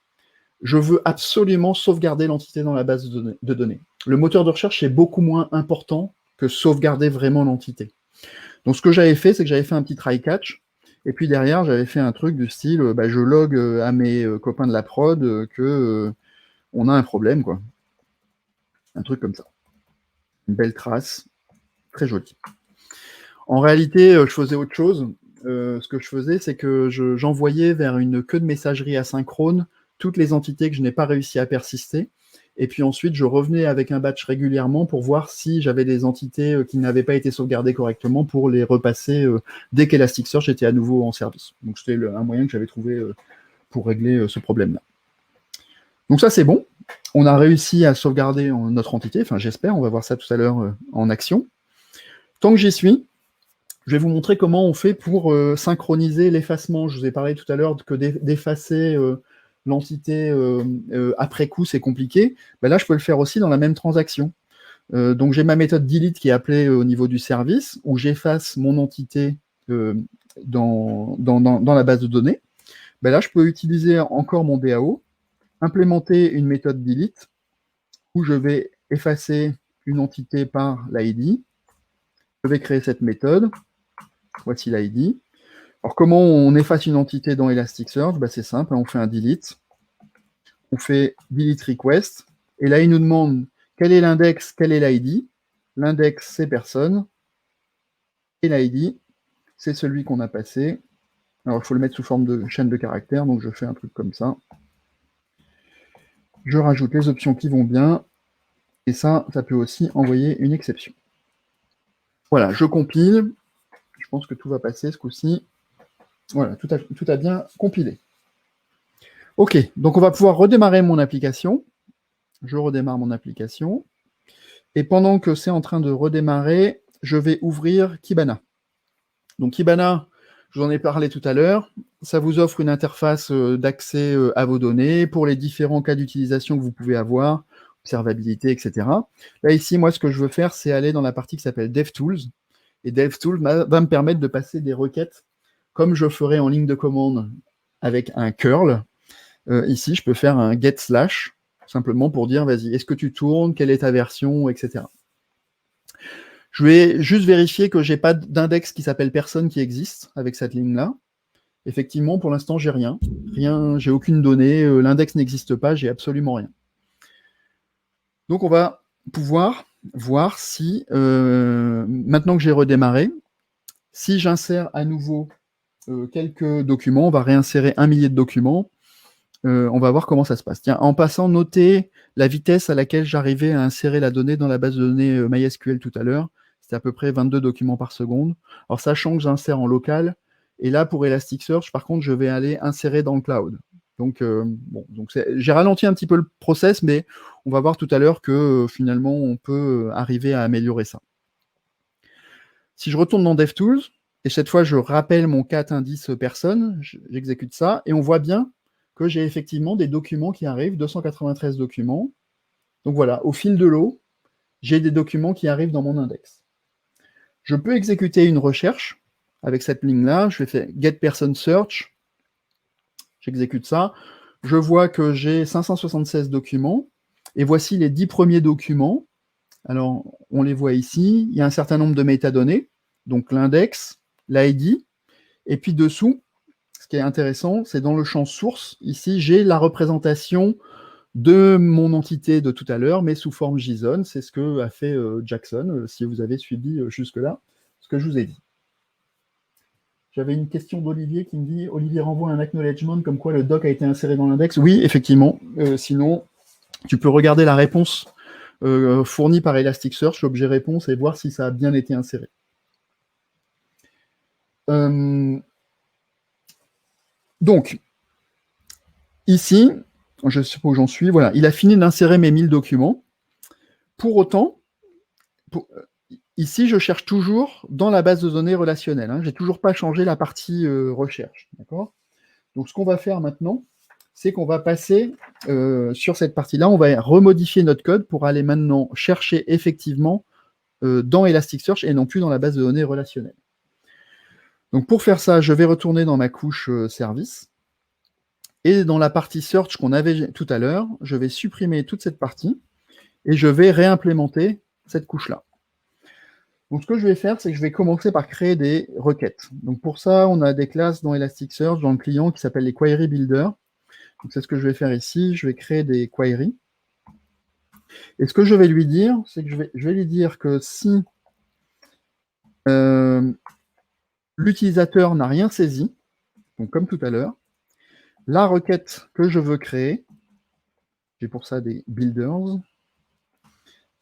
je veux absolument sauvegarder l'entité dans la base de données. Le moteur de recherche est beaucoup moins important que sauvegarder vraiment l'entité. Donc ce que j'avais fait, c'est que j'avais fait un petit try-catch, et puis derrière, j'avais fait un truc du style, je log à mes copains de la prod que on a un problème, quoi. Un truc comme ça. Une belle trace. très joli. En réalité, je faisais autre chose. Ce que je faisais, c'est que j'envoyais vers une queue de messagerie asynchrone toutes les entités que je n'ai pas réussi à persister. Et puis ensuite, je revenais avec un batch régulièrement pour voir si j'avais des entités qui n'avaient pas été sauvegardées correctement pour les repasser dès qu'Elasticsearch était à nouveau en service. Donc c'était un moyen que j'avais trouvé pour régler ce problème-là. Donc ça, c'est bon. On a réussi à sauvegarder notre entité. Enfin, j'espère. On va voir ça tout à l'heure en action. Tant que j'y suis, je vais vous montrer comment on fait pour synchroniser l'effacement. Je vous ai parlé tout à l'heure que d'effacer l'entité après coup, c'est compliqué. Ben là, je peux le faire aussi dans la même transaction. Donc, j'ai ma méthode delete qui est appelée au niveau du service, où j'efface mon entité dans la base de données. Ben là, je peux utiliser encore mon DAO, implémenter une méthode delete, où je vais effacer une entité par l'ID. Je vais créer cette méthode. Voici l'ID. Alors, comment on efface une entité dans Elasticsearch? Ben, c'est simple, on fait un delete. On fait delete request. Et là, il nous demande quel est l'index, quel est l'ID. L'index, c'est personne. Et l'ID, c'est celui qu'on a passé. Alors, il faut le mettre sous forme de chaîne de caractères. Donc, je fais un truc comme ça. Je rajoute les options qui vont bien. Et ça peut aussi envoyer une exception. Voilà, je compile. Je pense que tout va passer ce coup-ci. Voilà, tout a bien compilé. OK, donc on va pouvoir redémarrer mon application. Je redémarre mon application. Et pendant que c'est en train de redémarrer, je vais ouvrir Kibana. Donc Kibana, je vous en ai parlé tout à l'heure, ça vous offre une interface d'accès à vos données pour les différents cas d'utilisation que vous pouvez avoir, observabilité, etc. Là, ici, moi, ce que je veux faire, c'est aller dans la partie qui s'appelle DevTools. Et DevTools va me permettre de passer des requêtes comme je ferais en ligne de commande avec un curl. Ici, je peux faire un get slash, simplement pour dire, vas-y, est-ce que tu tournes, quelle est ta version, etc. Je vais juste vérifier que je n'ai pas d'index qui s'appelle personne qui existe avec cette ligne-là. Effectivement, pour l'instant, j'ai rien. J'ai aucune donnée, l'index n'existe pas, j'ai absolument rien. Donc, on va pouvoir voir si, maintenant que j'ai redémarré, si j'insère à nouveau quelques documents, on va réinsérer 1 millier de documents, on va voir comment ça se passe. Tiens, en passant, notez la vitesse à laquelle j'arrivais à insérer la donnée dans la base de données MySQL tout à l'heure. C'était à peu près 22 documents par seconde. Alors, sachant que j'insère en local, et là, pour Elasticsearch, par contre, je vais aller insérer dans le cloud. Donc, j'ai ralenti un petit peu le process, mais on va voir tout à l'heure que finalement, on peut arriver à améliorer ça. Si je retourne dans DevTools, et cette fois, je rappelle mon cat indice personne, j'exécute ça, et on voit bien que j'ai effectivement des documents qui arrivent, 293 documents. Donc voilà, au fil de l'eau, j'ai des documents qui arrivent dans mon index. Je peux exécuter une recherche avec cette ligne-là. Je vais faire get person search. J'exécute ça. Je vois que j'ai 576 documents. Et voici les 10 premiers documents. Alors, on les voit ici. Il y a un certain nombre de métadonnées. Donc l'index, l'ID. Et puis dessous, ce qui est intéressant, c'est dans le champ source. Ici, j'ai la représentation de mon entité de tout à l'heure, mais sous forme JSON. C'est ce que a fait Jackson, si vous avez suivi jusque-là ce que je vous ai dit. J'avais une question d'Olivier qui me dit « Olivier renvoie un acknowledgement comme quoi le doc a été inséré dans l'index ». Oui, effectivement. Sinon, tu peux regarder la réponse fournie par Elasticsearch, l'objet réponse, et voir si ça a bien été inséré. Donc, ici, je sais pas où j'en suis, voilà, il a fini d'insérer mes 1000 documents. Pour autant, ici, je cherche toujours dans la base de données relationnelle. Je n'ai toujours pas changé la partie recherche. D'accord ? Donc, ce qu'on va faire maintenant, c'est qu'on va passer sur cette partie-là, on va remodifier notre code pour aller maintenant chercher effectivement dans Elasticsearch et non plus dans la base de données relationnelle. Donc, pour faire ça, je vais retourner dans ma couche service. Et dans la partie search qu'on avait tout à l'heure, je vais supprimer toute cette partie et je vais réimplémenter cette couche-là. Donc, ce que je vais faire, c'est que je vais commencer par créer des requêtes. Donc, pour ça, on a des classes dans Elasticsearch, dans le client, qui s'appellent les Query Builder. Donc, c'est ce que je vais faire ici. Je vais créer des queries. Et ce que je vais lui dire, c'est que je vais lui dire que si L'utilisateur n'a rien saisi, donc comme tout à l'heure. La requête que je veux créer, j'ai pour ça des builders,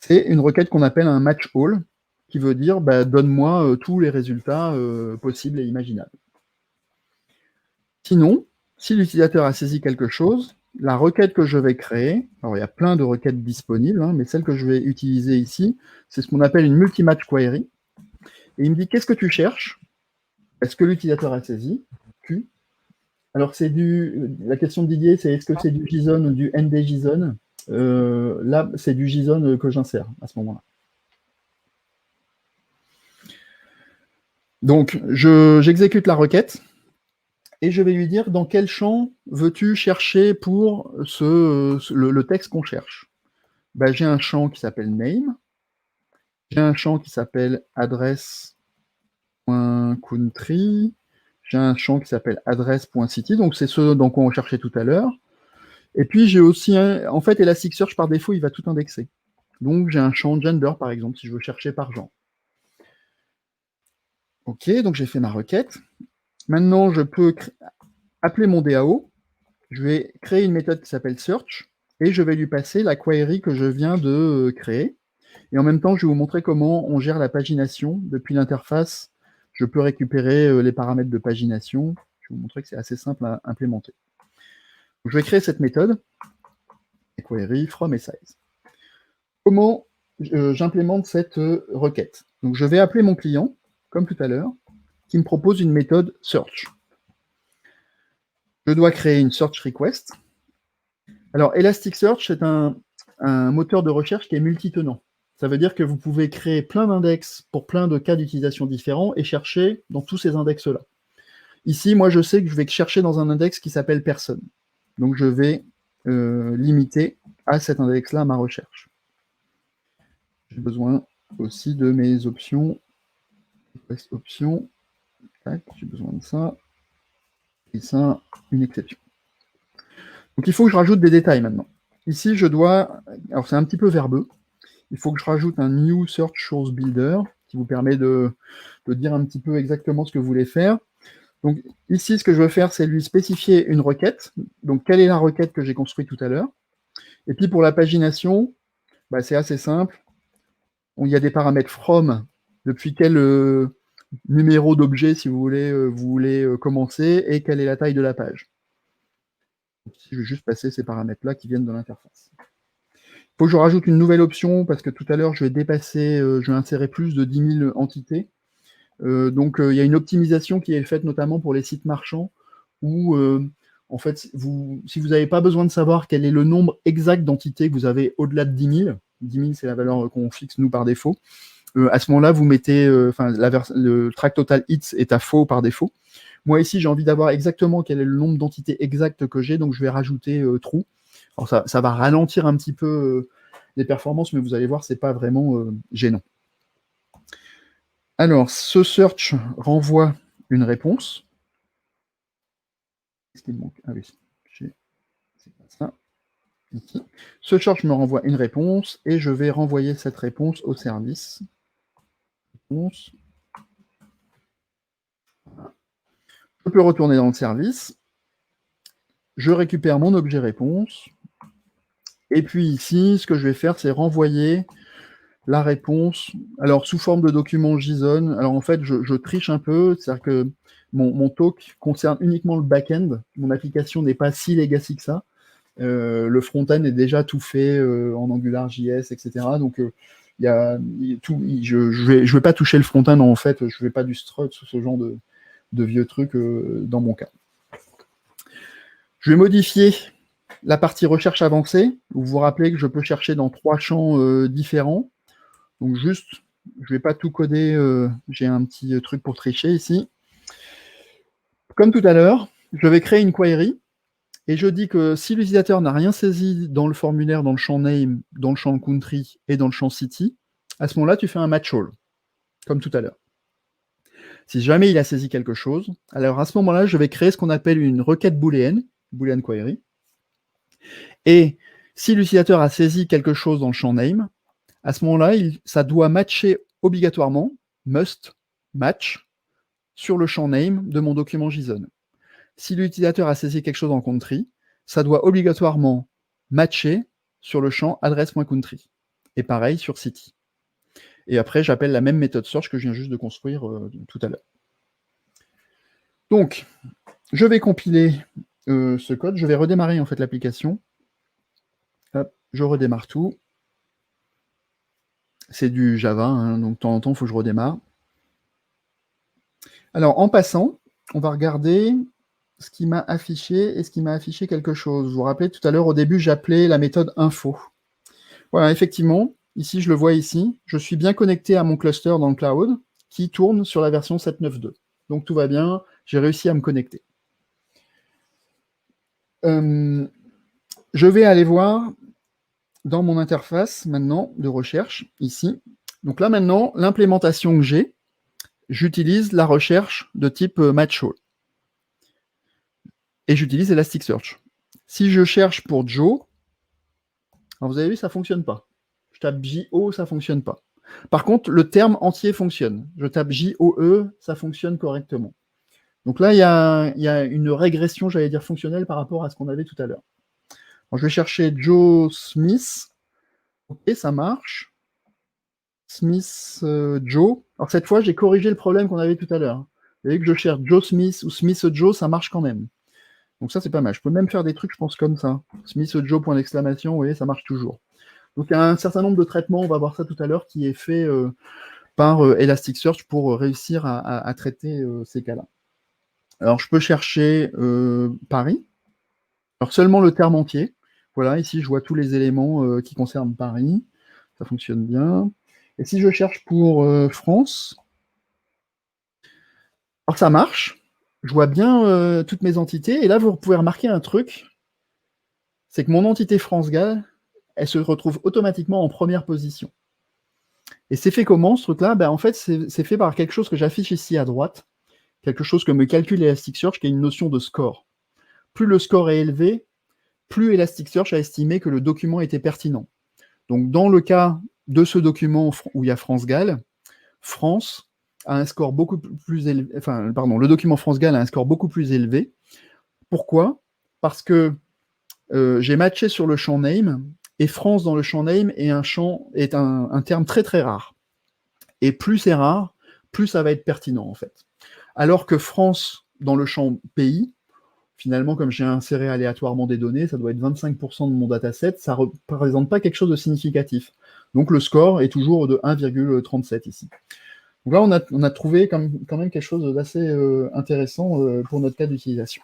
c'est une requête qu'on appelle un match all, qui veut dire donne-moi tous les résultats possibles et imaginables. Sinon, si l'utilisateur a saisi quelque chose, la requête que je vais créer, alors il y a plein de requêtes disponibles, mais celle que je vais utiliser ici, c'est ce qu'on appelle une multi-match query. Et il me dit qu'est-ce que tu cherches? Est-ce que l'utilisateur a saisi? Q. Alors la question de Didier, c'est est-ce que c'est du JSON ou du ND-JSON? Là, c'est du JSON que j'insère à ce moment-là. Donc, j'exécute la requête et je vais lui dire dans quel champ veux-tu chercher pour le texte qu'on cherche. J'ai un champ qui s'appelle name, j'ai un champ qui s'appelle adresse.country, j'ai un champ qui s'appelle adresse.city, donc c'est ce dont on cherchait tout à l'heure. Et puis j'ai aussi en fait, Elasticsearch par défaut, il va tout indexer. Donc j'ai un champ gender par exemple, si je veux chercher par genre. Ok, donc j'ai fait ma requête. Maintenant, je peux appeler mon DAO. Je vais créer une méthode qui s'appelle search et je vais lui passer la query que je viens de créer. Et en même temps, je vais vous montrer comment on gère la pagination. Depuis l'interface, je peux récupérer les paramètres de pagination. Je vais vous montrer que c'est assez simple à implémenter. Donc, je vais créer cette méthode, query from et size. Comment j'implémente cette requête? Donc, je vais appeler mon client, comme tout à l'heure, qui me propose une méthode search. Je dois créer une search request. Alors, Elasticsearch, c'est un moteur de recherche qui est multitenant. Ça veut dire que vous pouvez créer plein d'index pour plein de cas d'utilisation différents et chercher dans tous ces index-là. Ici, moi, je sais que je vais chercher dans un index qui s'appelle personne. Donc, je vais limiter à cet index-là ma recherche. J'ai besoin aussi de mes options. Options. J'ai besoin de ça. Et ça, une exception. Donc il faut que je rajoute des détails maintenant. Ici, je dois, alors c'est un petit peu verbeux, il faut que je rajoute un new search source builder qui vous permet de dire un petit peu exactement ce que vous voulez faire. Donc ici, ce que je veux faire, c'est lui spécifier une requête. Donc quelle est la requête que j'ai construite tout à l'heure? Et puis pour la pagination, c'est assez simple. Il y a des paramètres from, depuis quel numéro d'objet, si vous voulez commencer, et quelle est la taille de la page. Ici, je vais juste passer ces paramètres-là qui viennent de l'interface. Il faut que je rajoute une nouvelle option, parce que tout à l'heure, je vais insérer plus de 10 000 entités. Donc, il y a une optimisation qui est faite notamment pour les sites marchands, où, en fait, si vous n'avez pas besoin de savoir quel est le nombre exact d'entités que vous avez au-delà de 10 000, 10 000, c'est la valeur qu'on fixe, nous, par défaut, à ce moment-là, vous mettez, le track total hits est à faux par défaut. Moi, ici, j'ai envie d'avoir exactement quel est le nombre d'entités exactes que j'ai, donc je vais rajouter true. Alors, ça va ralentir un petit peu les performances, mais vous allez voir, c'est pas vraiment gênant. Alors, ce search renvoie une réponse. Qu'est-ce qu'il manque? Ah oui, c'est pas ça. Ici. Ce search me renvoie une réponse, et je vais renvoyer cette réponse au service. Réponse. Je peux retourner dans le service, je récupère mon objet réponse, et puis ici, ce que je vais faire, c'est renvoyer la réponse, alors sous forme de document JSON. Alors en fait, je triche un peu, c'est-à-dire que mon talk concerne uniquement le back-end, mon application n'est pas si legacy que ça, le front-end est déjà tout fait en AngularJS, etc. Donc je vais pas toucher le front-end, en fait, je vais pas du strut, ce genre de vieux trucs dans mon cas. Je vais modifier la partie recherche avancée. Vous vous rappelez que je peux chercher dans 3 champs différents. Donc juste, je ne vais pas tout coder, j'ai un petit truc pour tricher ici. Comme tout à l'heure, je vais créer une query et je dis que si l'utilisateur n'a rien saisi dans le formulaire, dans le champ name, dans le champ country et dans le champ city, à ce moment-là, tu fais un match all, comme tout à l'heure. Si jamais il a saisi quelque chose, alors à ce moment-là, je vais créer ce qu'on appelle une requête booléenne, boolean query. Et si l'utilisateur a saisi quelque chose dans le champ name, à ce moment-là, ça doit matcher obligatoirement, must, match sur le champ name de mon document JSON. Si l'utilisateur a saisi quelque chose en country, ça doit obligatoirement matcher sur le champ adresse.country. Et pareil sur city. Et après, j'appelle la même méthode search que je viens juste de construire tout à l'heure. Donc, je vais compiler ce code. Je vais redémarrer en fait l'application. Hop, je redémarre tout. C'est du Java, hein, donc de temps en temps, il faut que je redémarre. Alors, en passant, on va regarder ce qui m'a affiché et ce qui m'a affiché quelque chose. Vous vous rappelez, tout à l'heure, au début, j'appelais la méthode info. Voilà, effectivement, ici, je le vois ici, je suis bien connecté à mon cluster dans le cloud qui tourne sur la version 7.9.2. Donc, tout va bien, j'ai réussi à me connecter. Je vais aller voir dans mon interface maintenant de recherche, ici. Donc là, maintenant, l'implémentation que j'ai, j'utilise la recherche de type match-all. Et j'utilise Elasticsearch. Si je cherche pour Joe, alors vous avez vu, ça ne fonctionne pas. Je tape J-O, ça ne fonctionne pas. Par contre, le terme entier fonctionne. Je tape J-O-E, ça fonctionne correctement. Donc là, il y a une régression, j'allais dire, fonctionnelle par rapport à ce qu'on avait tout à l'heure. Je vais chercher Joe Smith. Ok, ça marche. Smith Joe. Alors cette fois, j'ai corrigé le problème qu'on avait tout à l'heure. Vous voyez que je cherche Joe Smith ou Smith Joe, ça marche quand même. Donc ça, c'est pas mal. Je peux même faire des trucs, je pense, comme ça. Smith Joe, point d'exclamation, vous voyez, ça marche toujours. Donc il y a un certain nombre de traitements, on va voir ça tout à l'heure, qui est fait par Elasticsearch pour réussir à traiter ces cas-là. Alors je peux chercher Paris. Alors seulement le terme entier. Voilà, ici je vois tous les éléments qui concernent Paris. Ça fonctionne bien. Et si je cherche pour France, alors ça marche. Je vois bien toutes mes entités. Et là, vous pouvez remarquer un truc. C'est que mon entité France-Galles, elle se retrouve automatiquement en première position. Et c'est fait comment, ce truc-là? En fait, c'est fait par quelque chose que j'affiche ici à droite. Quelque chose que me calcule Elasticsearch, qui est une notion de score. Plus le score est élevé, plus Elasticsearch a estimé que le document était pertinent. Donc, dans le cas de ce document où il y a France-Galles, France a un score beaucoup plus élevé. Enfin, pardon, le document France-Galles a un score beaucoup plus élevé. Pourquoi? Parce que j'ai matché sur le champ name, et France dans le champ name est un terme très très rare. Et plus c'est rare, plus ça va être pertinent en fait. Alors que France dans le champ pays, finalement, comme j'ai inséré aléatoirement des données, ça doit être 25% de mon dataset, ça ne représente pas quelque chose de significatif. Donc le score est toujours de 1,37 ici. Donc là, on a trouvé quand même quelque chose d'assez intéressant pour notre cas d'utilisation.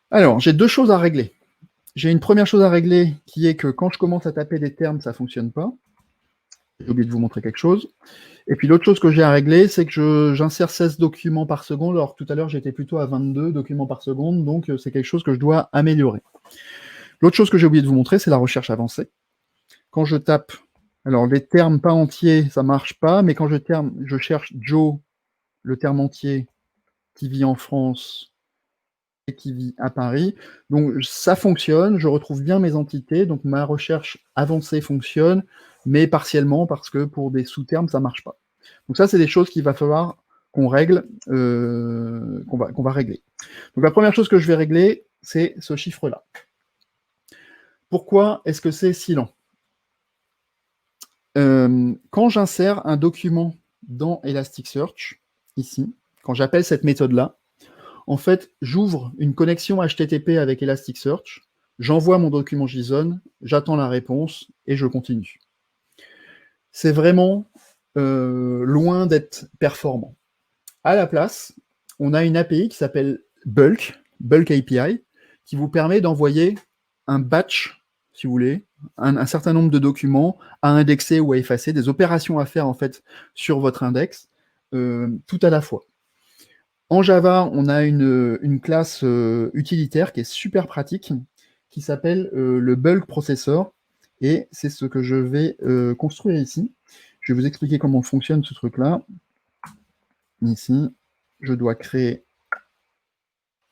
Alors, j'ai deux choses à régler. J'ai une première chose à régler qui est que quand je commence à taper des termes, ça ne fonctionne pas. J'ai oublié de vous montrer quelque chose. Et puis l'autre chose que j'ai à régler, c'est que j'insère 16 documents par seconde. Alors tout à l'heure, j'étais plutôt à 22 documents par seconde, donc c'est quelque chose que je dois améliorer. L'autre chose que j'ai oublié de vous montrer, c'est la recherche avancée. Quand je tape, alors les termes pas entiers, ça ne marche pas, mais quand je cherche Joe, le terme entier, qui vit en France et qui vit à Paris, donc ça fonctionne, je retrouve bien mes entités, donc ma recherche avancée fonctionne, mais partiellement parce que pour des sous-termes, ça ne marche pas. Donc ça, c'est des choses qu'il va falloir qu'on règle, qu'on va régler. Donc la première chose que je vais régler, c'est ce chiffre-là. Pourquoi est-ce que c'est si lent? Quand j'insère un document dans Elasticsearch, ici, quand j'appelle cette méthode-là, en fait, j'ouvre une connexion HTTP avec Elasticsearch, j'envoie mon document JSON, j'attends la réponse et je continue. C'est vraiment loin d'être performant. À la place, on a une API qui s'appelle Bulk API, qui vous permet d'envoyer un batch, si vous voulez, un certain nombre de documents à indexer ou à effacer, des opérations à faire en fait sur votre index, tout à la fois. En Java, on a une classe utilitaire qui est super pratique, qui s'appelle le bulk processor, et c'est ce que je vais construire ici. Je vais vous expliquer comment fonctionne ce truc-là. Ici, je dois créer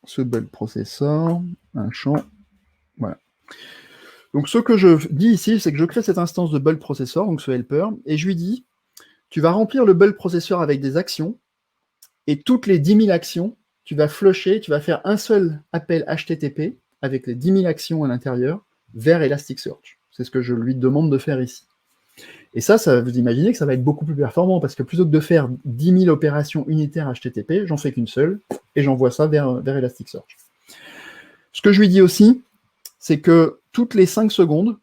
ce bulk processor, un champ, voilà. Donc ce que je dis ici, c'est que je crée cette instance de bulk processor, donc ce helper, et je lui dis, tu vas remplir le bulk processor avec des actions, et toutes les 10 000 actions, tu vas flusher, tu vas faire un seul appel HTTP avec les 10 000 actions à l'intérieur vers Elasticsearch. C'est ce que je lui demande de faire ici. Et ça, vous imaginez que ça va être beaucoup plus performant, parce que plutôt que de faire 10 000 opérations unitaires HTTP, j'en fais qu'une seule, et j'envoie ça vers Elasticsearch. Ce que je lui dis aussi, c'est que toutes les 5 secondes,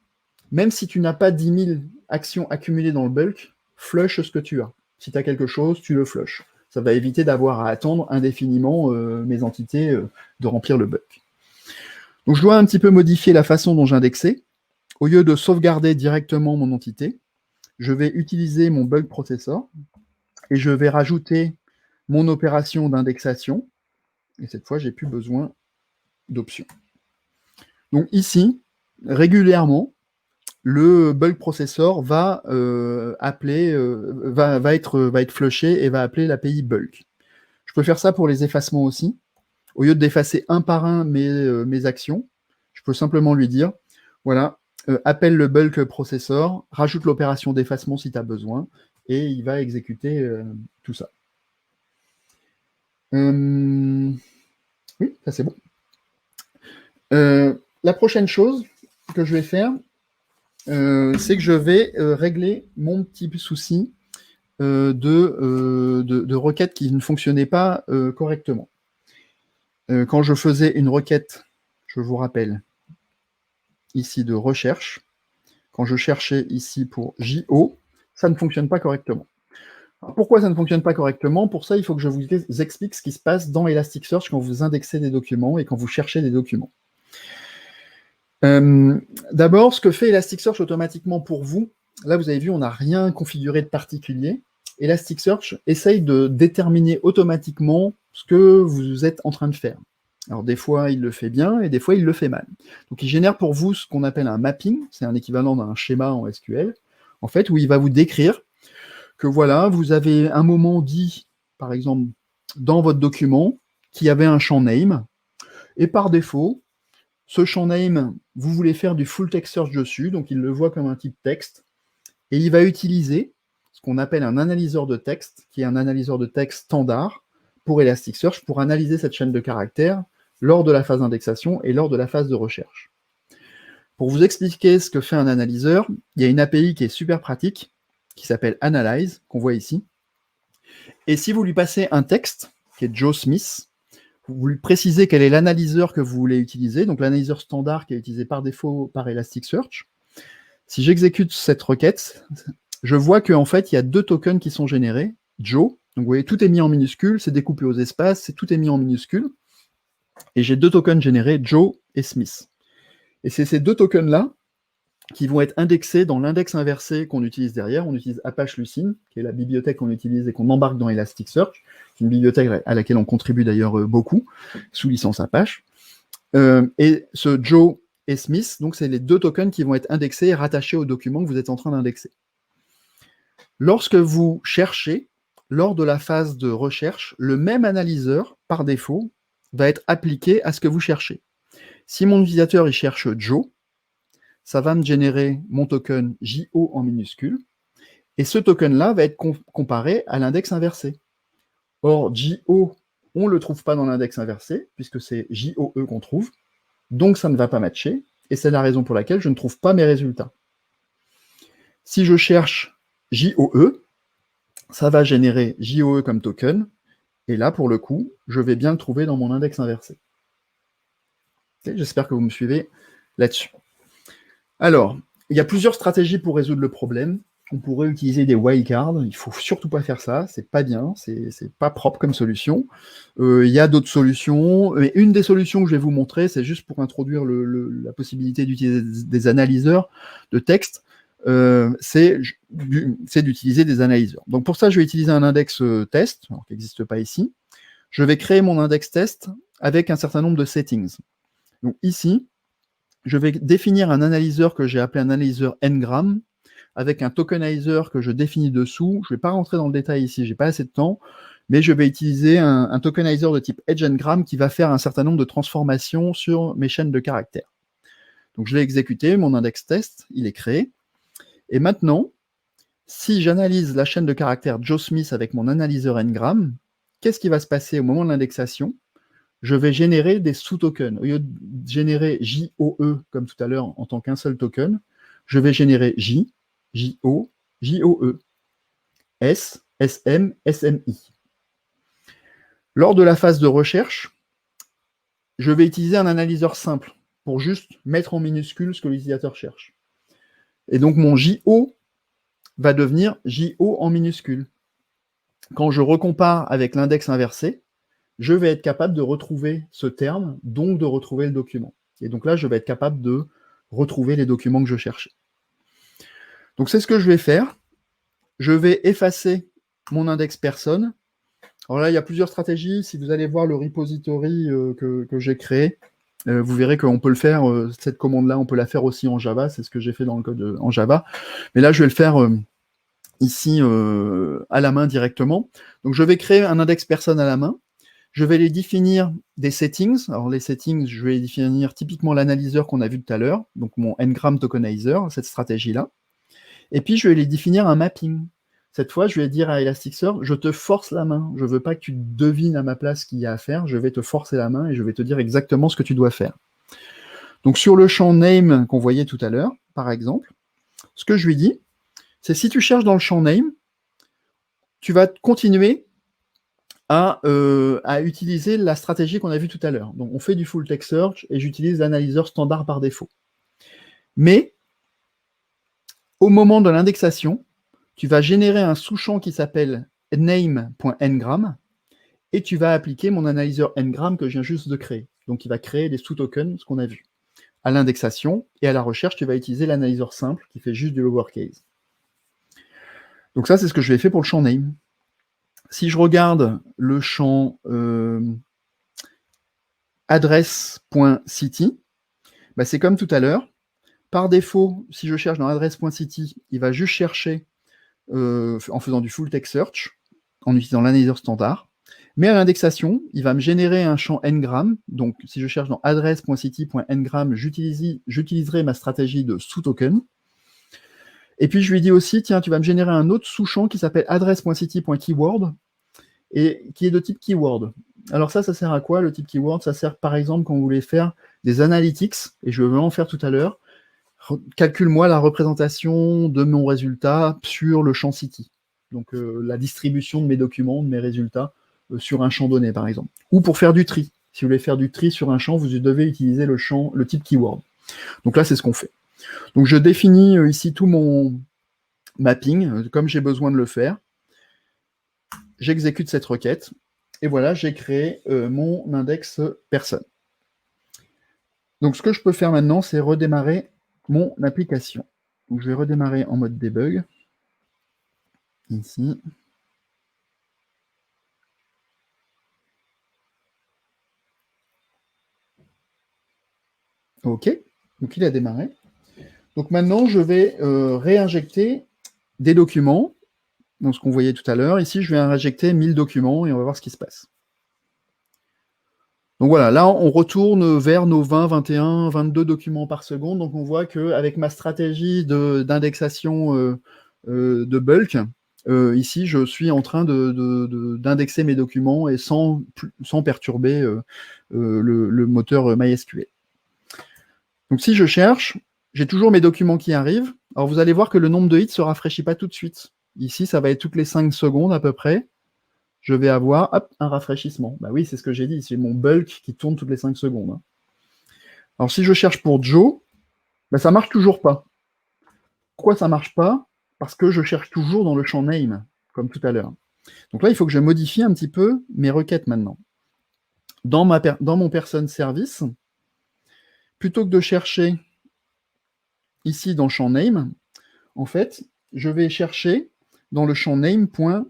même si tu n'as pas 10 000 actions accumulées dans le bulk, flush ce que tu as. Si tu as quelque chose, tu le flushes. Ça va éviter d'avoir à attendre indéfiniment mes entités de remplir le bulk. Donc je dois un petit peu modifier la façon dont j'indexais. Au lieu de sauvegarder directement mon entité, je vais utiliser mon bulk processor et je vais rajouter mon opération d'indexation. Et cette fois, j'ai plus besoin d'options. Donc ici, régulièrement, le bulk processor va être flushé et va appeler l'API bulk. Je peux faire ça pour les effacements aussi. Au lieu d'effacer un par un mes actions, je peux simplement lui dire, voilà, appelle le bulk processor, rajoute l'opération d'effacement si tu as besoin, et il va exécuter tout ça. Oui, ça c'est bon. La prochaine chose que je vais faire, c'est que je vais régler mon petit souci de requêtes qui ne fonctionnaient pas correctement. Quand je faisais une requête, je vous rappelle, ici de recherche, quand je cherchais ici pour JO, ça ne fonctionne pas correctement. Alors, pourquoi ça ne fonctionne pas correctement? Pour ça, il faut que je vous explique ce qui se passe dans Elasticsearch quand vous indexez des documents et quand vous cherchez des documents. D'abord, ce que fait Elasticsearch automatiquement pour vous, là vous avez vu, on n'a rien configuré de particulier. Elasticsearch essaye de déterminer automatiquement ce que vous êtes en train de faire. Alors des fois, il le fait bien et des fois, il le fait mal. Donc il génère pour vous ce qu'on appelle un mapping, c'est un équivalent d'un schéma en SQL, en fait, où il va vous décrire que voilà, vous avez un moment dit, par exemple, dans votre document, qu'il y avait un champ name, et par défaut, ce champ name, vous voulez faire du full text search dessus, donc il le voit comme un type texte, et il va utiliser ce qu'on appelle un analyseur de texte, qui est un analyseur de texte standard pour Elasticsearch, pour analyser cette chaîne de caractères lors de la phase d'indexation et lors de la phase de recherche. Pour vous expliquer ce que fait un analyseur, il y a une API qui est super pratique, qui s'appelle Analyze, qu'on voit ici. Et si vous lui passez un texte, qui est Joe Smith, vous lui précisez quel est l'analyseur que vous voulez utiliser, donc l'analyseur standard qui est utilisé par défaut par Elasticsearch. Si j'exécute cette requête, je vois qu'en fait, il y a 2 tokens qui sont générés, Joe, donc vous voyez, tout est mis en minuscule, c'est découpé aux espaces, tout est mis en minuscule, et j'ai 2 tokens générés, Joe et Smith. Et c'est ces 2 tokens-là qui vont être indexés dans l'index inversé qu'on utilise derrière. On utilise Apache Lucene, qui est la bibliothèque qu'on utilise et qu'on embarque dans Elasticsearch. C'est une bibliothèque à laquelle on contribue d'ailleurs beaucoup, sous licence Apache. Et ce Joe et Smith, donc c'est les 2 tokens qui vont être indexés et rattachés au document que vous êtes en train d'indexer. Lorsque vous cherchez, lors de la phase de recherche, le même analyseur, par défaut, va être appliqué à ce que vous cherchez. Si mon utilisateur il cherche Joe, ça va me générer mon token JO en minuscule, et ce token-là va être comparé à l'index inversé. Or, JO, on ne le trouve pas dans l'index inversé, puisque c'est JOE qu'on trouve, donc ça ne va pas matcher, et c'est la raison pour laquelle je ne trouve pas mes résultats. Si je cherche JOE, ça va générer JOE comme token, et là, pour le coup, je vais bien le trouver dans mon index inversé. Okay, j'espère que vous me suivez là-dessus. Alors, il y a plusieurs stratégies pour résoudre le problème. On pourrait utiliser des wildcards, il ne faut surtout pas faire ça, c'est pas bien, c'est pas propre comme solution. Il y a d'autres solutions, mais une des solutions que je vais vous montrer, c'est juste pour introduire la possibilité d'utiliser des analyseurs de texte, c'est d'utiliser des analyseurs. Donc pour ça, je vais utiliser un index test, qui n'existe pas ici. Je vais créer mon index test avec un certain nombre de settings. Donc ici, je vais définir un analyseur que j'ai appelé un analyseur n-gram, avec un tokenizer que je définis dessous. Je ne vais pas rentrer dans le détail ici, je n'ai pas assez de temps, mais je vais utiliser un tokenizer de type edge-n-gram qui va faire un certain nombre de transformations sur mes chaînes de caractères. Donc je l'ai exécuté, mon index test, il est créé. Et maintenant, si j'analyse la chaîne de caractères Joe Smith avec mon analyseur Ngram, qu'est-ce qui va se passer au moment de l'indexation? Je vais générer des sous-tokens. Au lieu de générer JOE, comme tout à l'heure, en tant qu'un seul token, je vais générer J, JO, JOE, S, SM, SMI. Lors de la phase de recherche, je vais utiliser un analyseur simple pour juste mettre en minuscule ce que l'utilisateur cherche. Et donc mon JO va devenir JO en minuscule. Quand je recompare avec l'index inversé, je vais être capable de retrouver ce terme, donc de retrouver le document. Et donc là, je vais être capable de retrouver les documents que je cherchais. Donc c'est ce que je vais faire. Je vais effacer mon index personne. Alors là, il y a plusieurs stratégies. Si vous allez voir le repository que j'ai créé, vous verrez qu'on peut le faire, cette commande-là, on peut la faire aussi en Java. C'est ce que j'ai fait dans le code en Java. Mais là, je vais le faire ici à la main directement. Donc je vais créer un index personne à la main. Je vais les définir des settings. Alors les settings, je vais définir typiquement l'analyseur qu'on a vu tout à l'heure, donc mon Ngram tokenizer, cette stratégie-là. Et puis je vais les définir un mapping. Cette fois, je vais dire à Elasticsearch, je te force la main. Je ne veux pas que tu devines à ma place ce qu'il y a à faire. Je vais te forcer la main et je vais te dire exactement ce que tu dois faire. Donc sur le champ name qu'on voyait tout à l'heure, par exemple, ce que je lui dis, c'est si tu cherches dans le champ name, tu vas continuer à utiliser la stratégie qu'on a vue tout à l'heure. Donc on fait du full text search et j'utilise l'analyseur standard par défaut. Mais au moment de l'indexation, tu vas générer un sous-champ qui s'appelle name.ngram et tu vas appliquer mon analyseur ngram que je viens juste de créer. Donc il va créer des sous-tokens, ce qu'on a vu. À l'indexation et à la recherche, tu vas utiliser l'analyseur simple qui fait juste du lowercase. Donc ça, c'est ce que je vais faire pour le champ name. Si je regarde le champ adresse.city, bah c'est comme tout à l'heure. Par défaut, si je cherche dans adresse.city, il va juste chercher en faisant du full text search, en utilisant l'analyseur standard. Mais à l'indexation, il va me générer un champ ngram. Donc, si je cherche dans adresse.city.ngram, j'utiliserai ma stratégie de sous-token. Et puis, je lui dis aussi, tiens, tu vas me générer un autre sous-champ qui s'appelle adresse.city.keyword et qui est de type keyword. Alors ça sert à quoi, le type keyword? Ça sert, par exemple, quand vous voulez faire des analytics, et je vais en faire tout à l'heure. Calcule-moi la représentation de mon résultat sur le champ city. Donc la distribution de mes documents, de mes résultats sur un champ donné, par exemple. Ou pour faire du tri. Si vous voulez faire du tri sur un champ, vous devez utiliser le type keyword. Donc là, c'est ce qu'on fait. Donc je définis ici tout mon mapping, comme j'ai besoin de le faire. J'exécute cette requête. Et voilà, j'ai créé mon index personne. Donc ce que je peux faire maintenant, c'est redémarrer mon application. Donc je vais redémarrer en mode debug. Ici. OK, donc il a démarré. Donc maintenant, je vais réinjecter des documents. Donc ce qu'on voyait tout à l'heure. Ici, je vais injecter 1000 documents et on va voir ce qui se passe. Donc voilà, là, on retourne vers nos 20, 21, 22 documents par seconde. Donc on voit qu'avec ma stratégie d'indexation de bulk, ici, je suis en train d'indexer mes documents et sans perturber le moteur MySQL. Donc si je cherche, j'ai toujours mes documents qui arrivent. Alors vous allez voir que le nombre de hits ne se rafraîchit pas tout de suite. Ici, ça va être toutes les 5 secondes à peu près. Je vais avoir un rafraîchissement. Bah oui, c'est ce que j'ai dit, c'est mon bulk qui tourne toutes les 5 secondes. Alors si je cherche pour Joe, bah, ça ne marche toujours pas. Pourquoi ça ne marche pas? Parce que je cherche toujours dans le champ name, comme tout à l'heure. Donc là, il faut que je modifie un petit peu mes requêtes maintenant. Dans mon person service, plutôt que de chercher ici dans le champ name, en fait, je vais chercher dans le champ name.ngram.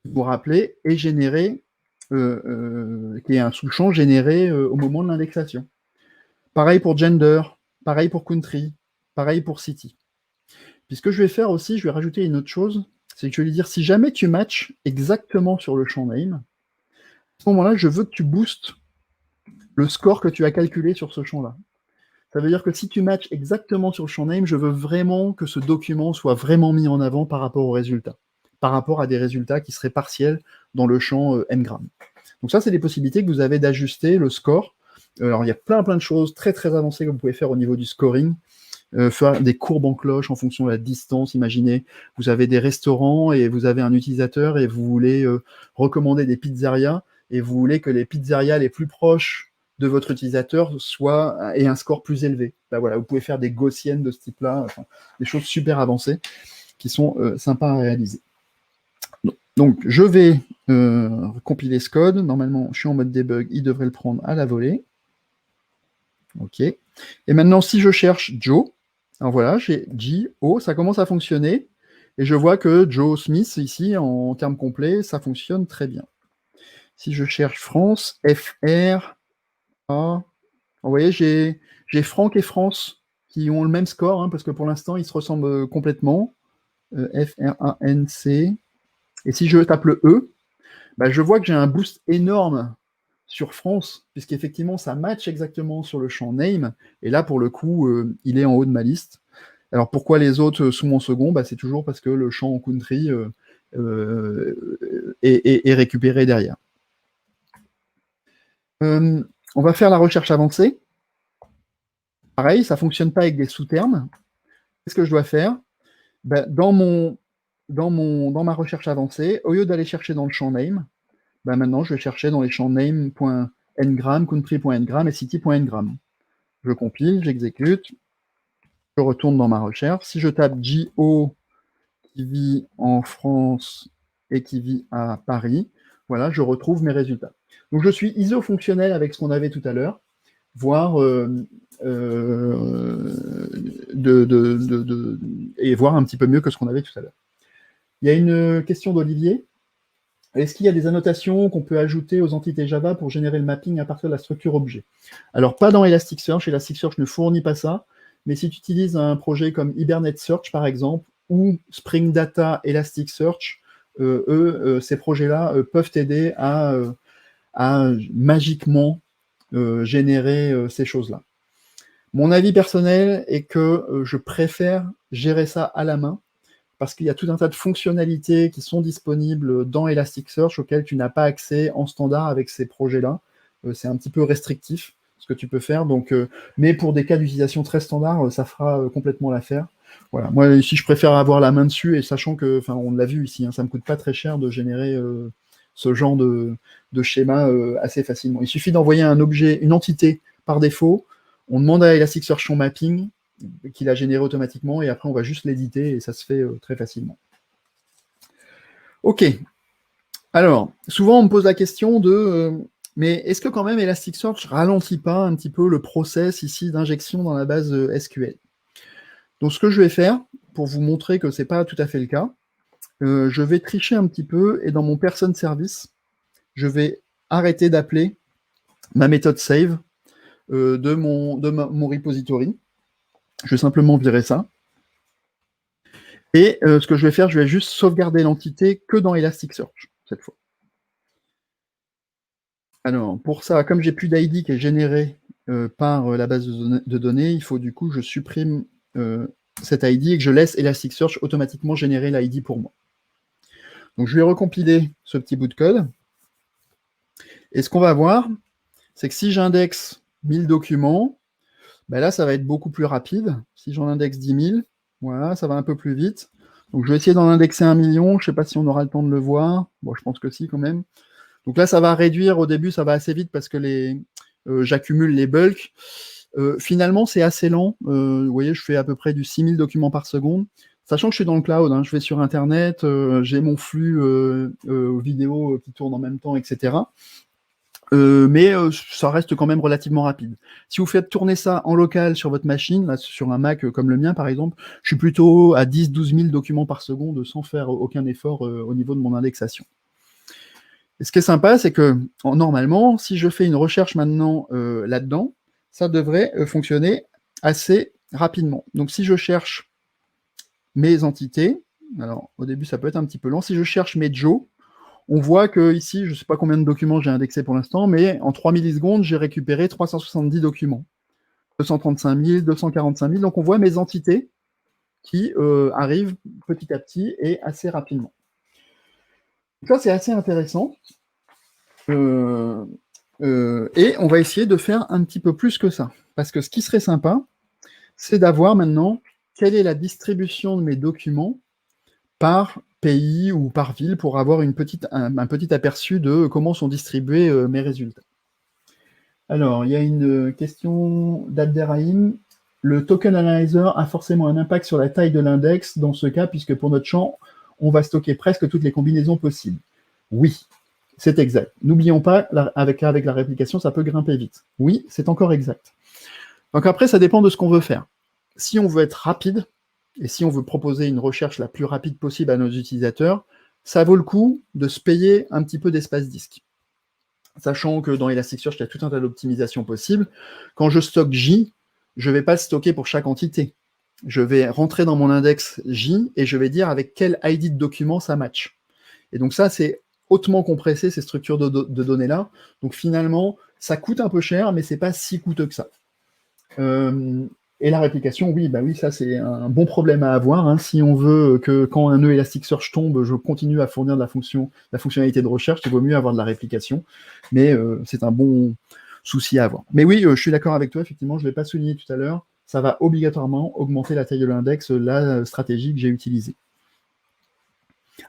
Vous vous rappelez, est généré, qui est un sous-champ généré au moment de l'indexation. Pareil pour gender, pareil pour country, pareil pour city. Puis ce que je vais faire aussi, je vais rajouter une autre chose, c'est que je vais lui dire, si jamais tu matches exactement sur le champ name, à ce moment-là, je veux que tu boostes le score que tu as calculé sur ce champ-là. Ça veut dire que si tu matches exactement sur le champ name, je veux vraiment que ce document soit vraiment mis en avant par rapport aux résultats, par rapport à des résultats qui seraient partiels dans le champ ngram. Donc ça, c'est des possibilités que vous avez d'ajuster le score. Alors, il y a plein de choses très avancées que vous pouvez faire au niveau du scoring. Faire des courbes en cloche en fonction de la distance. Imaginez, vous avez des restaurants et vous avez un utilisateur et vous voulez recommander des pizzerias et vous voulez que les pizzerias les plus proches de votre utilisateur aient un score plus élevé. Ben voilà, vous pouvez faire des gaussiennes de ce type-là, enfin, des choses super avancées qui sont sympas à réaliser. Donc, je vais compiler ce code. Normalement, je suis en mode debug, il devrait le prendre à la volée. OK. Et maintenant, si je cherche Joe, alors voilà, j'ai J-O, ça commence à fonctionner. Et je vois que Joe Smith, ici, en termes complets, ça fonctionne très bien. Si je cherche France, FR, A, vous voyez, j'ai Franck et France qui ont le même score, hein, parce que pour l'instant, ils se ressemblent complètement. F-R-A-N-C. Et si je tape le E, bah, je vois que j'ai un boost énorme sur France, puisqu'effectivement, ça match exactement sur le champ name. Et là, pour le coup, il est en haut de ma liste. Alors, pourquoi les autres sont en second? Bah, c'est toujours parce que le champ country est récupéré derrière. On va faire la recherche avancée. Pareil, ça ne fonctionne pas avec des sous-termes. Qu'est-ce que je dois faire? Ben, dans ma recherche avancée, au lieu d'aller chercher dans le champ name, ben maintenant je vais chercher dans les champs name.ngram, country.ngram et city.ngram. Je compile, j'exécute, je retourne dans ma recherche. Si je tape JO qui vit en France et qui vit à Paris, voilà, je retrouve mes résultats. Donc je suis iso-fonctionnel avec ce qu'on avait tout à l'heure, voire et voir un petit peu mieux que ce qu'on avait tout à l'heure. Il y a une question d'Olivier. Est-ce qu'il y a des annotations qu'on peut ajouter aux entités Java pour générer le mapping à partir de la structure objet? Alors, pas dans Elasticsearch. Elasticsearch ne fournit pas ça. Mais si tu utilises un projet comme Hibernate Search, par exemple, ou Spring Data Elasticsearch, ces projets-là peuvent t'aider à magiquement générer ces choses-là. Mon avis personnel est que je préfère gérer ça à la main, parce qu'il y a tout un tas de fonctionnalités qui sont disponibles dans Elasticsearch auxquelles tu n'as pas accès en standard avec ces projets-là. C'est un petit peu restrictif ce que tu peux faire, donc, mais pour des cas d'utilisation très standard, ça fera complètement l'affaire. Voilà. Moi, ici, je préfère avoir la main dessus, et sachant que, enfin, on l'a vu ici, hein, ça ne me coûte pas très cher de générer ce genre de schéma assez facilement. Il suffit d'envoyer un objet, une entité par défaut, on demande à Elasticsearch son mapping, qu'il a généré automatiquement, et après on va juste l'éditer, et ça se fait très facilement. Ok. Alors, souvent on me pose la question de mais est-ce que quand même Elasticsearch ralentit pas un petit peu le process ici d'injection dans la base SQL? Donc ce que je vais faire, pour vous montrer que ce n'est pas tout à fait le cas, je vais tricher un petit peu, et dans mon person service, je vais arrêter d'appeler ma méthode save de mon repository. Je vais simplement virer ça. Et ce que je vais faire, je vais juste sauvegarder l'entité que dans Elasticsearch, cette fois. Alors, pour ça, comme j'ai plus d'ID qui est généré par la base de données, il faut du coup que je supprime cet ID et que je laisse Elasticsearch automatiquement générer l'ID pour moi. Donc, je vais recompiler ce petit bout de code. Et ce qu'on va voir, c'est que si j'indexe 1000 documents, ben là, ça va être beaucoup plus rapide. Si j'en indexe 10 000, voilà, ça va un peu plus vite. Donc, je vais essayer d'en indexer 1 million. Je ne sais pas si on aura le temps de le voir. Bon, je pense que si, quand même. Donc là, ça va réduire. Au début, ça va assez vite parce que j'accumule les bulks. Finalement, c'est assez lent. Vous voyez, je fais à peu près du 6000 documents par seconde. Sachant que je suis dans le cloud, hein, je vais sur Internet, j'ai mon flux vidéo qui tourne en même temps, etc. Mais ça reste quand même relativement rapide. Si vous faites tourner ça en local sur votre machine, là, sur un Mac comme le mien par exemple, je suis plutôt à 10-12 000 documents par seconde sans faire aucun effort au niveau de mon indexation. Et ce qui est sympa, c'est que normalement, si je fais une recherche maintenant là-dedans, ça devrait fonctionner assez rapidement. Donc si je cherche mes entités, alors au début ça peut être un petit peu lent, si je cherche mes Joe, on voit que ici, je ne sais pas combien de documents j'ai indexés pour l'instant, mais en 3 millisecondes, j'ai récupéré 370 documents. 235 000, 245 000. Donc on voit mes entités qui arrivent petit à petit et assez rapidement. Donc ça, c'est assez intéressant. Et on va essayer de faire un petit peu plus que ça. Parce que ce qui serait sympa, c'est d'avoir maintenant quelle est la distribution de mes documents par pays ou par ville pour avoir un petit aperçu de comment sont distribués mes résultats. Alors, il y a une question d'Abderrahim. Le token analyzer a forcément un impact sur la taille de l'index dans ce cas, puisque pour notre champ, on va stocker presque toutes les combinaisons possibles. Oui, c'est exact. N'oublions pas, avec la réplication, ça peut grimper vite. Oui, c'est encore exact. Donc après, ça dépend de ce qu'on veut faire. Si on veut être rapide, et si on veut proposer une recherche la plus rapide possible à nos utilisateurs, ça vaut le coup de se payer un petit peu d'espace disque. Sachant que dans Elasticsearch, il y a tout un tas d'optimisations possibles. Quand je stocke J, je ne vais pas le stocker pour chaque entité. Je vais rentrer dans mon index J et je vais dire avec quel ID de document ça match. Et donc ça, c'est hautement compressé, ces structures de données-là. Donc finalement, ça coûte un peu cher, mais c'est pas si coûteux que ça. Et la réplication, oui, ça c'est un bon problème à avoir. Hein. Si on veut que quand un nœud Elasticsearch tombe, je continue à fournir la fonctionnalité de recherche, il vaut mieux avoir de la réplication. Mais c'est un bon souci à avoir. Mais oui, je suis d'accord avec toi, effectivement, je ne l'ai pas souligné tout à l'heure, ça va obligatoirement augmenter la taille de l'index, la stratégie que j'ai utilisée.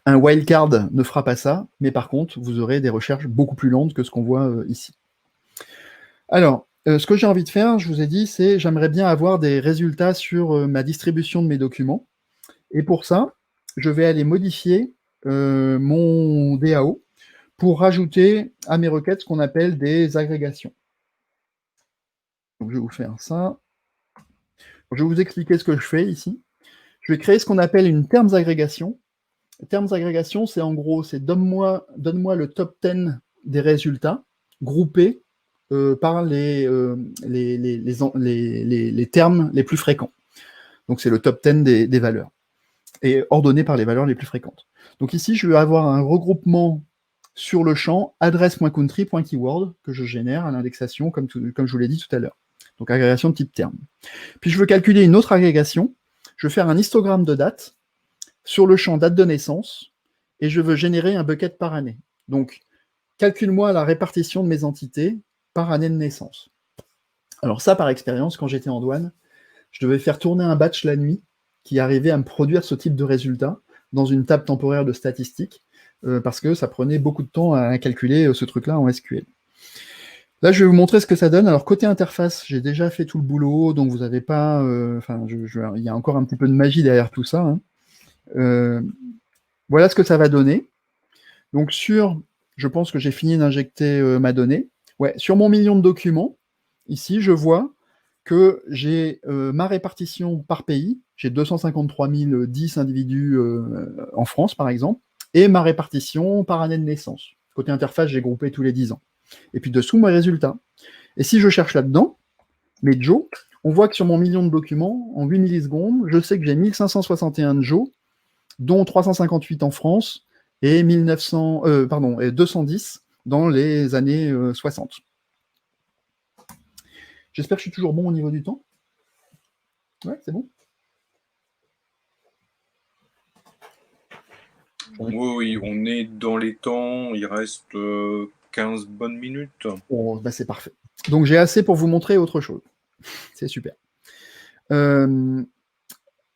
Un wildcard ne fera pas ça, mais par contre, vous aurez des recherches beaucoup plus lentes que ce qu'on voit ici. Alors, ce que j'ai envie de faire, je vous ai dit, c'est j'aimerais bien avoir des résultats sur ma distribution de mes documents. Et pour ça, je vais aller modifier mon DAO pour rajouter à mes requêtes ce qu'on appelle des agrégations. Donc, je vais vous faire ça. Je vais vous expliquer ce que je fais ici. Je vais créer ce qu'on appelle une terms agrégation. Terms agrégation, c'est en gros, c'est donne-moi le top 10 des résultats groupés par les termes les plus fréquents. Donc c'est le top 10 des valeurs, et ordonné par les valeurs les plus fréquentes. Donc ici, je vais avoir un regroupement sur le champ adresse.country.keyword que je génère à l'indexation, comme je vous l'ai dit tout à l'heure. Donc agrégation de type terme. Puis je veux calculer une autre agrégation. Je veux faire un histogramme de date sur le champ date de naissance, et je veux générer un bucket par année. Donc, calcule-moi la répartition de mes entités par année de naissance. Alors ça, par expérience, quand j'étais en douane, je devais faire tourner un batch la nuit qui arrivait à me produire ce type de résultat dans une table temporaire de statistiques, parce que ça prenait beaucoup de temps à calculer ce truc-là en SQL. Là, je vais vous montrer ce que ça donne. Alors, côté interface, j'ai déjà fait tout le boulot, donc vous n'avez pas... il y a encore un petit peu de magie derrière tout ça. Hein. Voilà ce que ça va donner. Donc, je pense que j'ai fini d'injecter ma donnée. Ouais, sur mon million de documents, ici, je vois que j'ai ma répartition par pays. J'ai 253 010 individus en France, par exemple, et ma répartition par année de naissance. Côté interface, j'ai groupé tous les 10 ans. Et puis dessous, mes résultats. Et si je cherche là-dedans, mes Joe, on voit que sur mon million de documents, en 8 millisecondes, je sais que j'ai 1561 Joe, dont 358 en France et 210 dans les années 60. J'espère que je suis toujours bon au niveau du temps. Ouais, c'est bon. Oui, on est dans les temps, il reste 15 bonnes minutes. Oh, bah c'est parfait. Donc j'ai assez pour vous montrer autre chose. C'est super.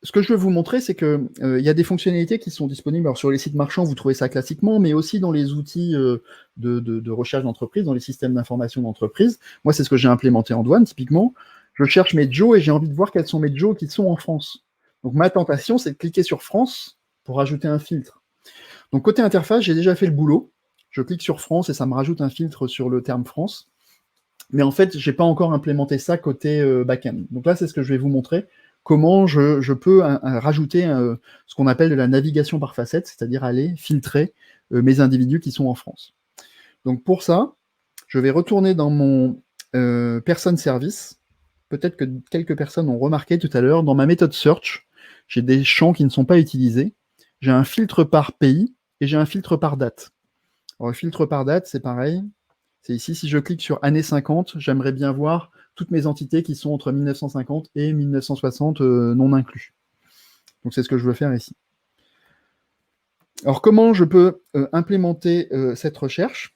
Ce que je veux vous montrer, c'est qu'il y a des fonctionnalités qui sont disponibles. Alors, sur les sites marchands, vous trouvez ça classiquement, mais aussi dans les outils de recherche d'entreprise, dans les systèmes d'information d'entreprise. Moi, c'est ce que j'ai implémenté en douane, typiquement. Je cherche mes Joe et j'ai envie de voir quels sont mes Joe qui sont en France. Donc, ma tentation, c'est de cliquer sur France pour ajouter un filtre. Donc, côté interface, j'ai déjà fait le boulot. Je clique sur France et ça me rajoute un filtre sur le terme France. Mais en fait, je n'ai pas encore implémenté ça côté back-end. Donc là, c'est ce que je vais vous montrer. Comment je peux rajouter ce qu'on appelle de la navigation par facette, c'est-à-dire aller filtrer mes individus qui sont en France. Donc pour ça, je vais retourner dans mon person service. Peut-être que quelques personnes ont remarqué tout à l'heure, dans ma méthode search, j'ai des champs qui ne sont pas utilisés. J'ai un filtre par pays et j'ai un filtre par date. Alors, le filtre par date, c'est pareil. C'est ici, si je clique sur année 50, j'aimerais bien voir toutes mes entités qui sont entre 1950 et 1960 non inclus. Donc c'est ce que je veux faire ici. Alors comment je peux implémenter cette recherche?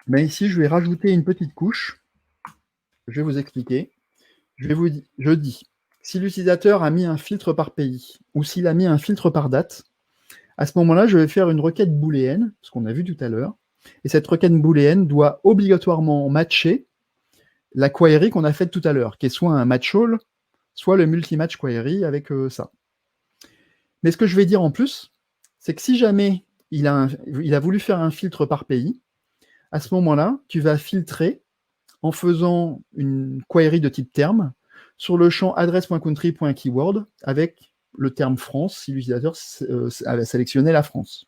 Ben, ici, je vais rajouter une petite couche. Je vais vous expliquer. Je dis, si l'utilisateur a mis un filtre par pays ou s'il a mis un filtre par date, à ce moment-là, je vais faire une requête booléenne, ce qu'on a vu tout à l'heure, et cette requête booléenne doit obligatoirement matcher la query qu'on a faite tout à l'heure, qui est soit un match all, soit le multi-match query avec ça. Mais ce que je vais dire en plus, c'est que si jamais il a voulu faire un filtre par pays, à ce moment-là, tu vas filtrer en faisant une query de type terme sur le champ address.country.keyword avec le terme France si l'utilisateur avait sélectionné la France.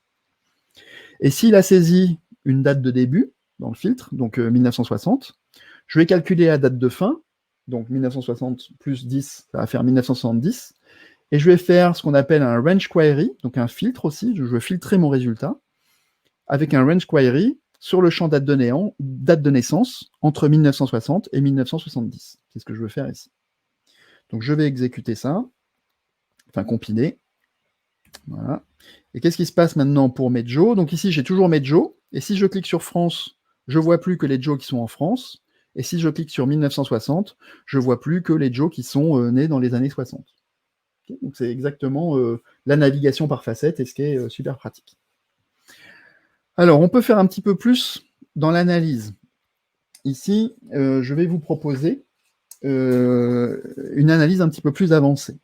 Et s'il a saisi une date de début dans le filtre, donc 1960, je vais calculer la date de fin, donc 1960 plus 10, ça va faire 1970, et je vais faire ce qu'on appelle un range query, donc un filtre aussi, je veux filtrer mon résultat, avec un range query sur le champ date de naissance entre 1960 et 1970. C'est ce que je veux faire ici. Donc je vais exécuter ça, enfin compiler. Voilà. Et qu'est-ce qui se passe maintenant pour mes Joe? Donc ici j'ai toujours mes Joe, et si je clique sur France, je ne vois plus que les Joe qui sont en France, et si je clique sur 1960, je ne vois plus que les Joe qui sont nés dans les années 60. Okay, donc c'est exactement la navigation par facette, et ce qui est super pratique. Alors, on peut faire un petit peu plus dans l'analyse. Ici, je vais vous proposer une analyse un petit peu plus avancée.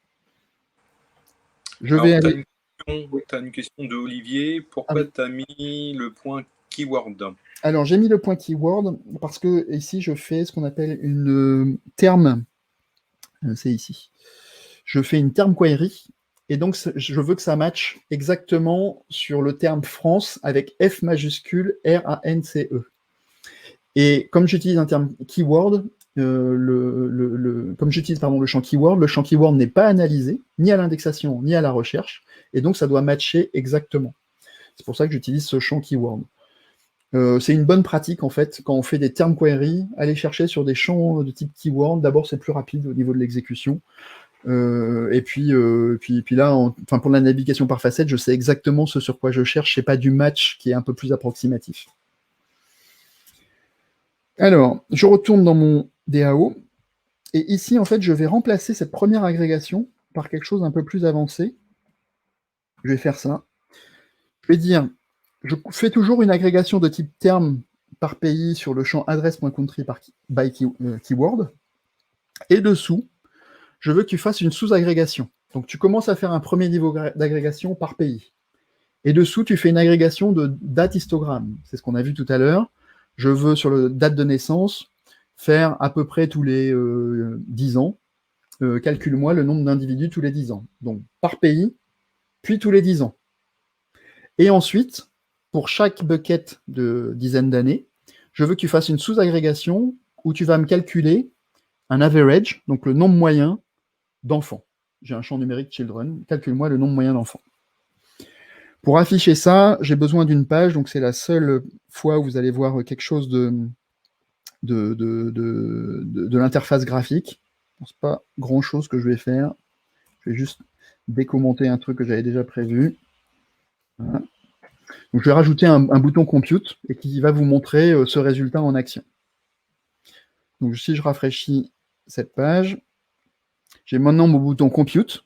Tu as une question de Olivier. Pourquoi tu as mis le point keyword? Alors, j'ai mis le point keyword parce que ici, je fais ce qu'on appelle une terme. C'est ici. Je fais une term query. Et donc, je veux que ça matche exactement sur le terme France avec F majuscule R-A-N-C-E. Et comme j'utilise un terme keyword, comme j'utilise le champ keyword n'est pas analysé, ni à l'indexation, ni à la recherche, et donc ça doit matcher exactement. C'est pour ça que j'utilise ce champ keyword. C'est une bonne pratique, en fait, quand on fait des term query, aller chercher sur des champs de type keyword. D'abord, c'est plus rapide au niveau de l'exécution. Et puis là, pour la navigation par facette, je sais exactement ce sur quoi je cherche, c'est pas du match qui est un peu plus approximatif. Alors, je retourne dans mon DAO, et ici, en fait, je vais remplacer cette première agrégation par quelque chose d'un peu plus avancé. Je vais faire ça. Je vais dire, je fais toujours une agrégation de type terme par pays sur le champ address.country by keyword, et dessous, je veux que tu fasses une sous-agrégation. Donc, tu commences à faire un premier niveau d'agrégation par pays. Et dessous, tu fais une agrégation de date histogramme. C'est ce qu'on a vu tout à l'heure. Je veux, sur le date de naissance, faire à peu près tous les 10 ans. Calcule-moi le nombre d'individus tous les 10 ans. Donc, par pays, puis tous les 10 ans. Et ensuite, pour chaque bucket de dizaine d'années, je veux que tu fasses une sous-agrégation où tu vas me calculer un average, donc le nombre moyen d'enfants. J'ai un champ numérique children, calcule-moi le nombre moyen d'enfants. Pour afficher ça, j'ai besoin d'une page, donc c'est la seule fois où vous allez voir quelque chose de l'interface graphique. C'est pas grand-chose que je vais faire. Je vais juste décommenter un truc que j'avais déjà prévu. Voilà. Donc je vais rajouter un bouton compute et qui va vous montrer ce résultat en action. Donc si je rafraîchis cette page, j'ai maintenant mon bouton compute.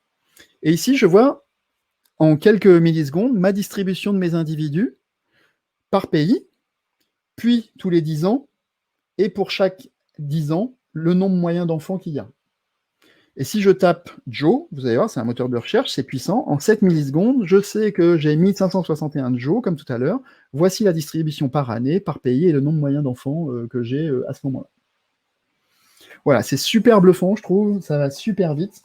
Et ici, je vois en quelques millisecondes ma distribution de mes individus par pays, puis tous les 10 ans, et pour chaque 10 ans, le nombre moyen d'enfants qu'il y a. Et si je tape Joe, vous allez voir, c'est un moteur de recherche, c'est puissant. En 7 millisecondes, je sais que j'ai 1561 Joe, comme tout à l'heure. Voici la distribution par année, par pays, et le nombre moyen d'enfants que j'ai à ce moment-là. Voilà, c'est super bluffant, je trouve. Ça va super vite.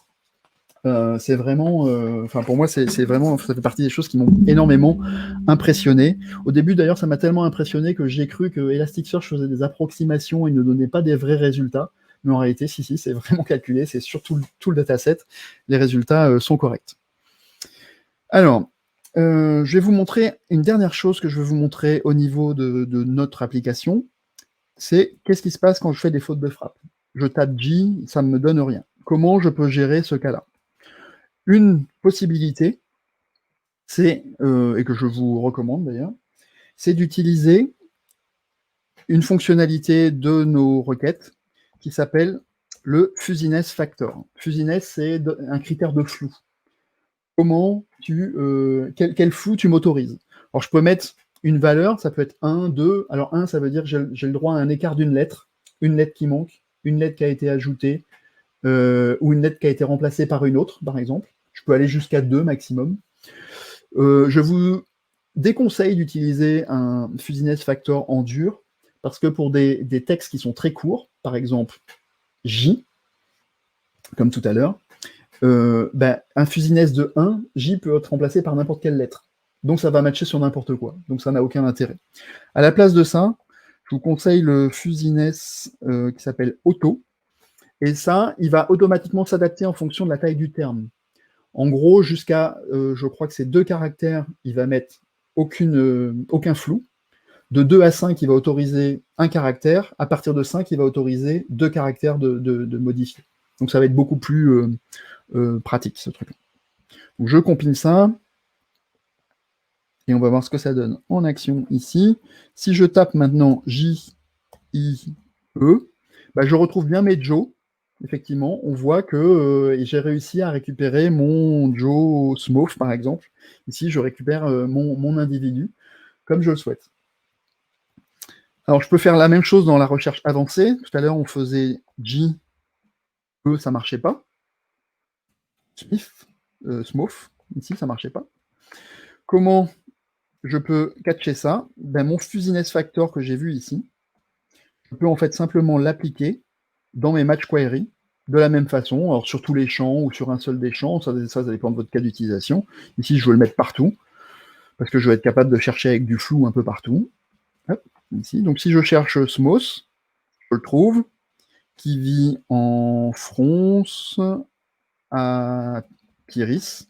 C'est vraiment, pour moi, c'est vraiment, ça fait partie des choses qui m'ont énormément impressionné. Au début, d'ailleurs, ça m'a tellement impressionné que j'ai cru que Elasticsearch faisait des approximations et ne donnait pas des vrais résultats. Mais en réalité, si, c'est vraiment calculé, c'est sur tout le dataset, les résultats sont corrects. Alors, je vais vous montrer une dernière chose que je veux vous montrer au niveau de notre application, c'est qu'est-ce qui se passe quand je fais des fautes de frappe. je tape J, ça ne me donne rien. Comment je peux gérer ce cas-là? Une possibilité, c'est, et que je vous recommande d'ailleurs, c'est d'utiliser une fonctionnalité de nos requêtes qui s'appelle le fuzziness factor. Fuzziness, c'est un critère de flou. Quel flou tu m'autorises? Alors, je peux mettre une valeur, ça peut être 1, 2. Alors, 1, ça veut dire que j'ai le droit à un écart d'une lettre, une lettre qui manque, une lettre qui a été ajoutée, ou une lettre qui a été remplacée par une autre, par exemple. Je peux aller jusqu'à 2 maximum. Je vous déconseille d'utiliser un fuzziness factor en dur, parce que pour des textes qui sont très courts, par exemple J, comme tout à l'heure, un fuzziness de 1, J peut être remplacé par n'importe quelle lettre. Donc ça va matcher sur n'importe quoi. Donc ça n'a aucun intérêt. À la place de ça, je vous conseille le fuzziness qui s'appelle auto. Et ça, il va automatiquement s'adapter en fonction de la taille du terme. En gros, jusqu'à, je crois que c'est 2 caractères, il va mettre aucun flou. De 2 à 5, il va autoriser un caractère. À partir de 5, il va autoriser 2 caractères de modifier. Donc ça va être beaucoup plus pratique, ce truc. Donc, je compile ça. Et on va voir ce que ça donne en action ici. Si je tape maintenant J-I-E, je retrouve bien mes Joe. Effectivement, on voit que j'ai réussi à récupérer mon Joe Smurf, par exemple. Ici, je récupère mon individu comme je le souhaite. Alors, je peux faire la même chose dans la recherche avancée. Tout à l'heure, on faisait J, E, ça ne marchait pas. Smurf, ici, ça ne marchait pas. Comment je peux catcher ça? Mon fuzziness factor que j'ai vu ici, je peux en fait simplement l'appliquer dans mes match query de la même façon, alors sur tous les champs ou sur un seul des champs, ça dépend de votre cas d'utilisation. Ici, je veux le mettre partout, parce que je vais être capable de chercher avec du flou un peu partout. Hop, ici. Donc si je cherche Smos, je le trouve, qui vit en France à Kiris.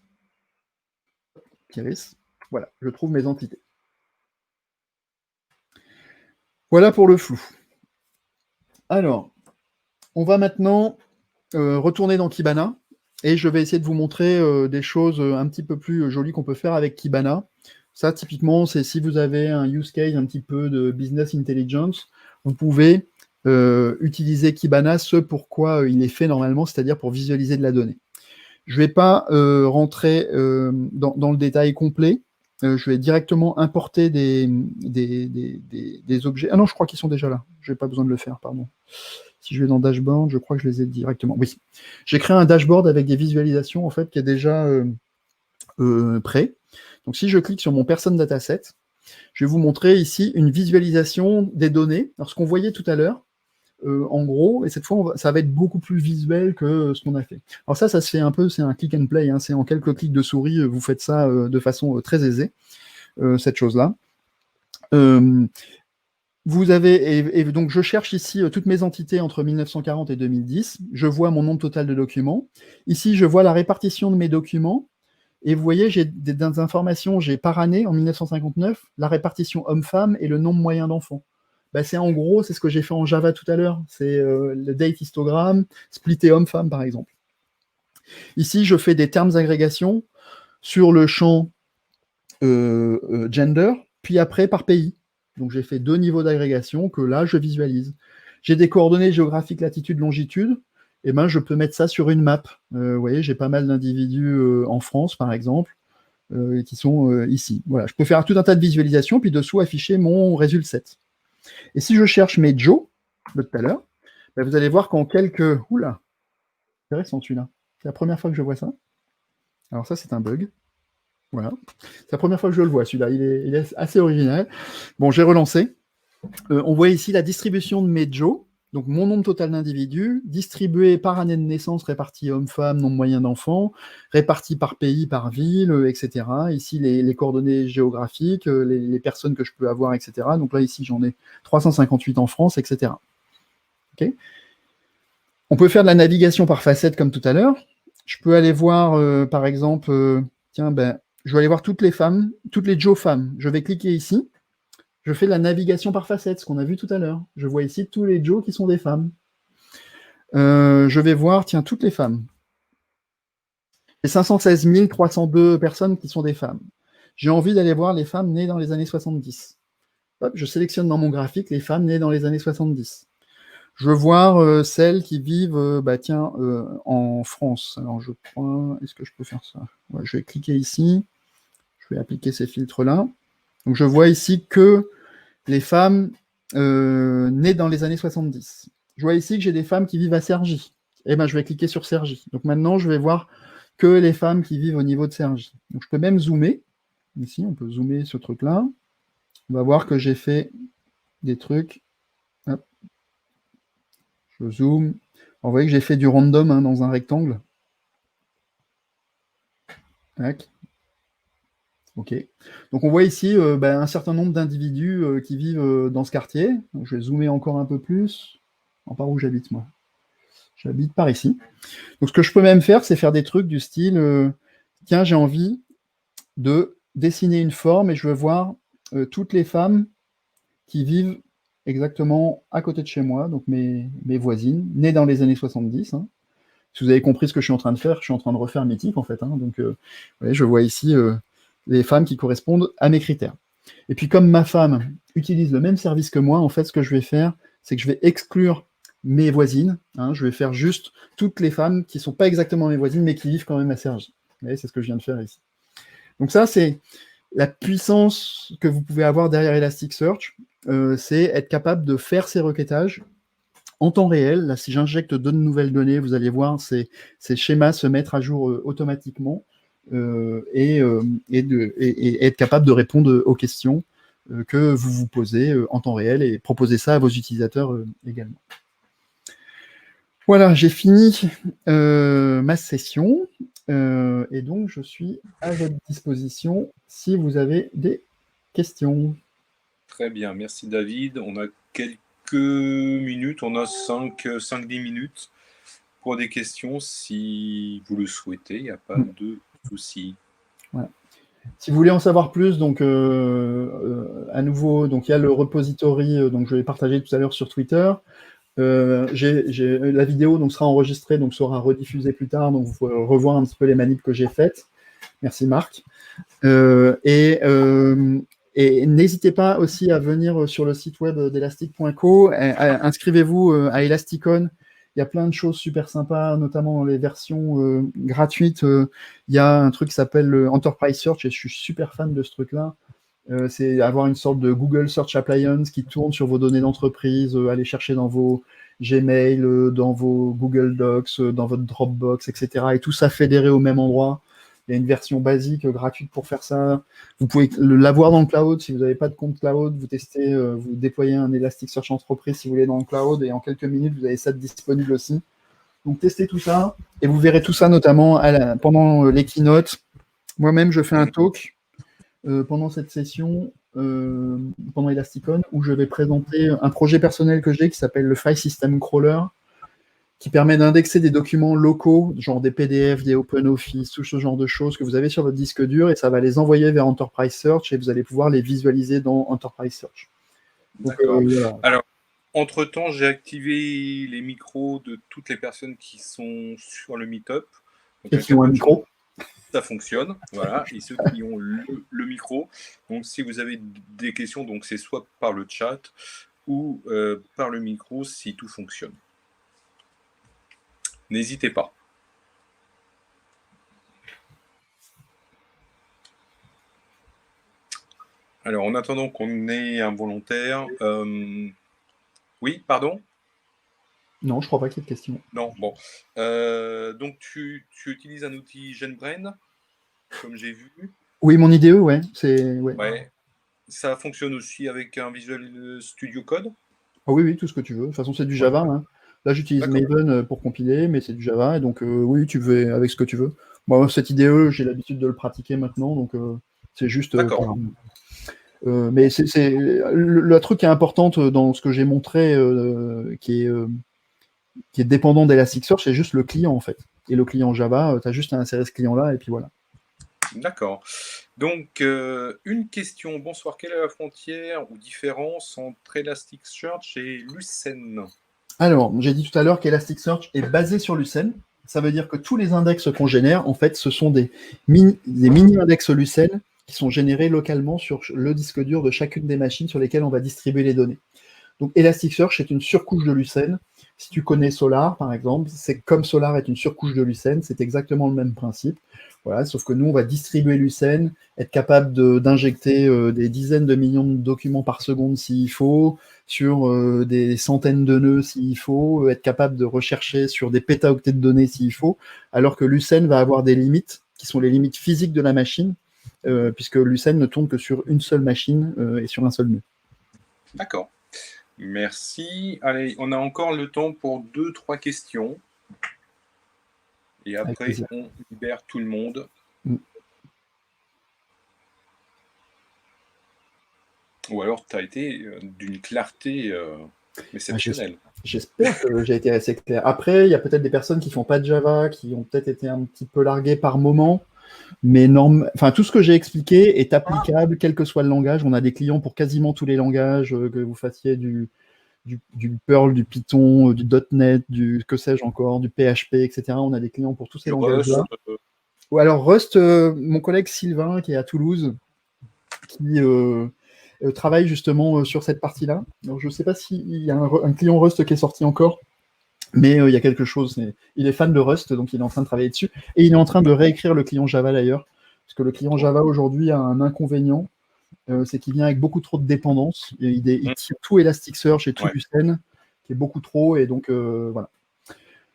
Voilà, je trouve mes entités. Voilà pour le flou. Alors, on va maintenant retourner dans Kibana et je vais essayer de vous montrer des choses un petit peu plus jolies qu'on peut faire avec Kibana. Ça, typiquement, c'est si vous avez un use case un petit peu de business intelligence, vous pouvez utiliser Kibana ce pour quoi il est fait normalement, c'est-à-dire pour visualiser de la donnée. Je ne vais pas rentrer dans le détail complet. Je vais directement importer des objets. Ah non, je crois qu'ils sont déjà là. Je n'ai pas besoin de le faire, pardon. Si je vais dans Dashboard, je crois que je les ai directement. Oui. J'ai créé un dashboard avec des visualisations en fait qui est déjà prêt. Donc si je clique sur mon Person Dataset, je vais vous montrer ici une visualisation des données. Alors ce qu'on voyait tout à l'heure, en gros, et cette fois, ça va être beaucoup plus visuel que ce qu'on a fait. Alors ça se fait un peu, c'est un click and play, hein, c'est en quelques clics de souris, vous faites ça de façon très aisée, cette chose-là. Vous avez, et donc je cherche ici toutes mes entités entre 1940 et 2010, je vois mon nombre total de documents, ici je vois la répartition de mes documents, et vous voyez, j'ai des informations, j'ai par année, en 1959, la répartition homme-femme et le nombre moyen d'enfants. C'est en gros, c'est ce que j'ai fait en Java tout à l'heure, c'est le date histogramme, splitter homme-femme par exemple. Ici, je fais des termes d'agrégation sur le champ gender, puis après par pays. Donc j'ai fait 2 niveaux d'agrégation que là, je visualise. J'ai des coordonnées géographiques latitude, longitude, et je peux mettre ça sur une map. Vous voyez, j'ai pas mal d'individus en France, par exemple, qui sont ici. Voilà, je peux faire tout un tas de visualisations, puis dessous afficher mon résultat set. Et si je cherche mes Joe, de tout à l'heure, vous allez voir qu'en quelques... Oula, intéressant celui-là. C'est la première fois que je vois ça. Alors ça, c'est un bug. Voilà. C'est la première fois que je le vois, celui-là. Il est assez original. Bon, j'ai relancé. On voit ici la distribution de mes Joe, donc mon nombre total d'individus, distribué par année de naissance, réparti homme-femme, nombre moyen d'enfants, réparti par pays, par ville, etc. Ici, les coordonnées géographiques, les personnes que je peux avoir, etc. Donc là, ici, j'en ai 358 en France, etc. Okay. On peut faire de la navigation par facette comme tout à l'heure. Je peux aller voir, par exemple, tiens, je vais aller voir toutes les femmes, toutes les Joe femmes. Je vais cliquer ici. Je fais de la navigation par facette, ce qu'on a vu tout à l'heure. Je vois ici tous les Joe qui sont des femmes. Je vais voir, tiens, toutes les femmes. J'ai 516 302 personnes qui sont des femmes. J'ai envie d'aller voir les femmes nées dans les années 70. Hop, je sélectionne dans mon graphique les femmes nées dans les années 70. Je veux voir celles qui vivent en France. Alors je prends. Est-ce que je peux faire ça? Ouais, je vais cliquer ici. Je vais appliquer ces filtres-là. Donc je vois ici que les femmes nées dans les années 70. Je vois ici que j'ai des femmes qui vivent à Cergy. Eh ben, je vais cliquer sur Cergy. Donc maintenant, je vais voir que les femmes qui vivent au niveau de Cergy. Donc je peux même zoomer. Ici, on peut zoomer ce truc-là. On va voir que j'ai fait des trucs. Hop. Je zoome. Vous voyez que j'ai fait du random hein, dans un rectangle. Tac. OK. Donc on voit ici un certain nombre d'individus qui vivent dans ce quartier. Donc, je vais zoomer encore un peu plus. Par où j'habite moi? J'habite par ici. Donc ce que je peux même faire, c'est faire des trucs du style tiens, j'ai envie de dessiner une forme et je veux voir toutes les femmes qui vivent exactement à côté de chez moi, donc mes voisines, nées dans les années 70. Hein. Si vous avez compris ce que je suis en train de faire, je suis en train de refaire Mythique en fait. Hein. Donc voyez, je vois ici les femmes qui correspondent à mes critères. Et puis comme ma femme utilise le même service que moi, en fait, ce que je vais faire, c'est que je vais exclure mes voisines. Hein, je vais faire juste toutes les femmes qui ne sont pas exactement mes voisines, mais qui vivent quand même à Cergy. Vous voyez, c'est ce que je viens de faire ici. Donc ça, c'est la puissance que vous pouvez avoir derrière Elasticsearch, c'est être capable de faire ces requêtages en temps réel. Là, si j'injecte de nouvelles données, vous allez voir ces schémas se mettre à jour automatiquement et être capable de répondre aux questions que vous vous posez en temps réel et proposer ça à vos utilisateurs également. Voilà, j'ai fini ma session et donc je suis à votre disposition si vous avez des questions. Très bien, merci David. On a quelques minutes, on a 5-10 minutes pour des questions si vous le souhaitez, il n'y a pas de souci. Voilà. Si vous voulez en savoir plus, donc à nouveau, donc il y a le repository, donc je l'ai partagé tout à l'heure sur Twitter. La vidéo donc sera enregistrée, donc sera rediffusée plus tard, donc vous pouvez revoir un petit peu les manips que j'ai faites. Merci Marc. Et n'hésitez pas aussi à venir sur le site web d'elastic.co. Inscrivez-vous à Elasticon. Il y a plein de choses super sympas, notamment dans les versions gratuites. Il y a un truc qui s'appelle Enterprise Search et je suis super fan de ce truc-là. C'est avoir une sorte de Google Search Appliance qui tourne sur vos données d'entreprise, aller chercher dans vos Gmail, dans vos Google Docs, dans votre Dropbox, etc. Et tout ça fédéré au même endroit. Il y a une version basique gratuite pour faire ça. Vous pouvez l'avoir dans le cloud. Si vous n'avez pas de compte cloud, vous testez, vous déployez un Elasticsearch Entreprise si vous voulez dans le cloud et en quelques minutes, vous avez ça disponible aussi. Donc testez tout ça et vous verrez tout ça notamment pendant les keynotes. Moi-même, je fais un talk pendant cette session, pendant Elasticon, où je vais présenter un projet personnel que j'ai qui s'appelle le File System Crawler, qui permet d'indexer des documents locaux, genre des PDF, des OpenOffice, tout ce genre de choses que vous avez sur votre disque dur, et ça va les envoyer vers Enterprise Search, et vous allez pouvoir les visualiser dans Enterprise Search. D'accord. Voilà. Alors, entre-temps, j'ai activé les micros de toutes les personnes qui sont sur le Meetup. Et qui ont un micro. Ça fonctionne, voilà, et ceux qui ont le micro. Donc, si vous avez des questions, donc c'est soit par le chat ou par le micro si tout fonctionne. N'hésitez pas. Alors, en attendant qu'on ait un volontaire, oui, pardon? Non, je crois pas qu'il y ait de questions. Non, bon. Donc, tu utilises un outil GenBrain, comme j'ai vu. Oui, mon IDE, ouais. Ouais. Ça fonctionne aussi avec un Visual Studio Code? Oh, oui, tout ce que tu veux. De toute façon, c'est du Java. Hein. Là, j'utilise Maven pour compiler, mais c'est du Java. Et donc, oui, tu veux avec ce que tu veux. Moi, cet IDE, j'ai l'habitude de le pratiquer maintenant. Donc, c'est juste... mais c'est le truc qui est important dans ce que j'ai montré, qui est dépendant d'Elasticsearch, c'est juste le client, en fait. Et le client Java, tu as juste à insérer ce client-là, et puis voilà. D'accord. Donc, une question. Bonsoir. Quelle est la frontière ou différence entre Elasticsearch et Lucene? Alors, j'ai dit tout à l'heure qu'Elasticsearch est basé sur Lucene. Ça veut dire que tous les index qu'on génère, en fait, ce sont des mini-index Lucene qui sont générés localement sur le disque dur de chacune des machines sur lesquelles on va distribuer les données. Donc Elasticsearch est une surcouche de Lucene. Si tu connais Solar, par exemple, c'est comme Solar est une surcouche de Lucene, c'est exactement le même principe. Voilà, sauf que nous, on va distribuer Lucene, être capable d'injecter des dizaines de millions de documents par seconde s'il faut, sur des centaines de nœuds s'il faut, être capable de rechercher sur des pétaoctets de données s'il faut, alors que Lucene va avoir des limites qui sont les limites physiques de la machine, puisque Lucene ne tourne que sur une seule machine et sur un seul nœud. D'accord. Merci. Allez, on a encore le temps pour 2-3 questions. Et après, on libère tout le monde. Ou alors, tu as été d'une clarté exceptionnelle. J'espère que j'ai été assez clair. Après, il y a peut-être des personnes qui font pas de Java, qui ont peut-être été un petit peu larguées par moment, mais enfin, tout ce que j'ai expliqué est applicable, quel que soit le langage. On a des clients pour quasiment tous les langages, que vous fassiez du Perl, du Python, du .NET, du que sais-je encore, du PHP, etc. On a des clients pour tous ces langages-là. Ou alors Rust, mon collègue Sylvain, qui est à Toulouse, qui travaille justement sur cette partie-là. Alors, je ne sais pas s'il y a un client Rust qui est sorti encore, mais il y a quelque chose. Il est fan de Rust, donc il est en train de travailler dessus. Et il est en train de réécrire le client Java d'ailleurs, parce que le client Java aujourd'hui a un inconvénient, c'est qu'il vient avec beaucoup trop de dépendances. Il tire tout Elasticsearch et tout Lucene, qui est beaucoup trop, et donc voilà.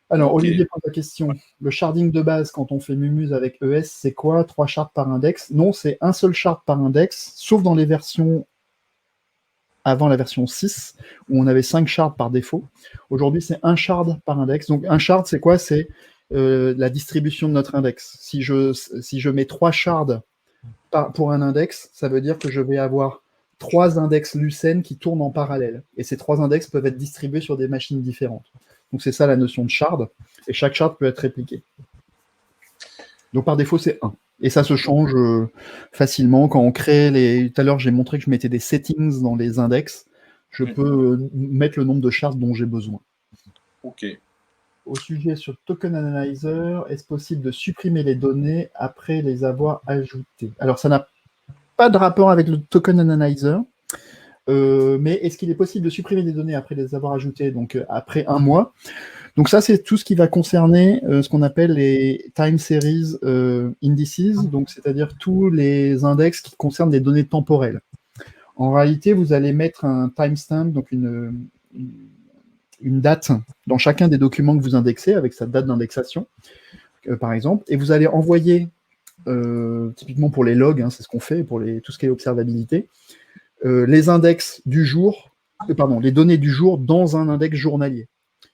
Alors, Olivier pose la question. Le sharding de base, quand on fait Mumuse avec ES, c'est quoi? 3 shards par index? Non, c'est un seul shard par index, sauf dans les versions avant la version 6, où on avait 5 shards par défaut. Aujourd'hui, c'est un shard par index. Donc, un shard, c'est quoi? C'est la distribution de notre index. Si je mets 3 shards pour un index, ça veut dire que je vais avoir 3 index Lucene qui tournent en parallèle. Et ces 3 index peuvent être distribués sur des machines différentes. Donc, c'est ça la notion de shard. Et chaque shard peut être répliqué. Donc, par défaut, c'est 1. Et ça se change facilement quand on crée les. Tout à l'heure, j'ai montré que je mettais des settings dans les index. Je peux mettre le nombre de shards dont j'ai besoin. OK. Au sujet sur Token Analyzer, est-ce possible de supprimer les données après les avoir ajoutées? Alors, ça n'a pas de rapport avec le Token Analyzer, mais est-ce qu'il est possible de supprimer des données après les avoir ajoutées, donc après un mois? Donc ça, c'est tout ce qui va concerner ce qu'on appelle les time series indices, donc c'est-à-dire tous les index qui concernent les données temporelles. En réalité, vous allez mettre un timestamp, donc une date dans chacun des documents que vous indexez avec sa date d'indexation, par exemple, et vous allez envoyer, typiquement pour les logs, hein, c'est ce qu'on fait pour tout ce qui est observabilité, les index du jour, les données du jour dans un index journalier.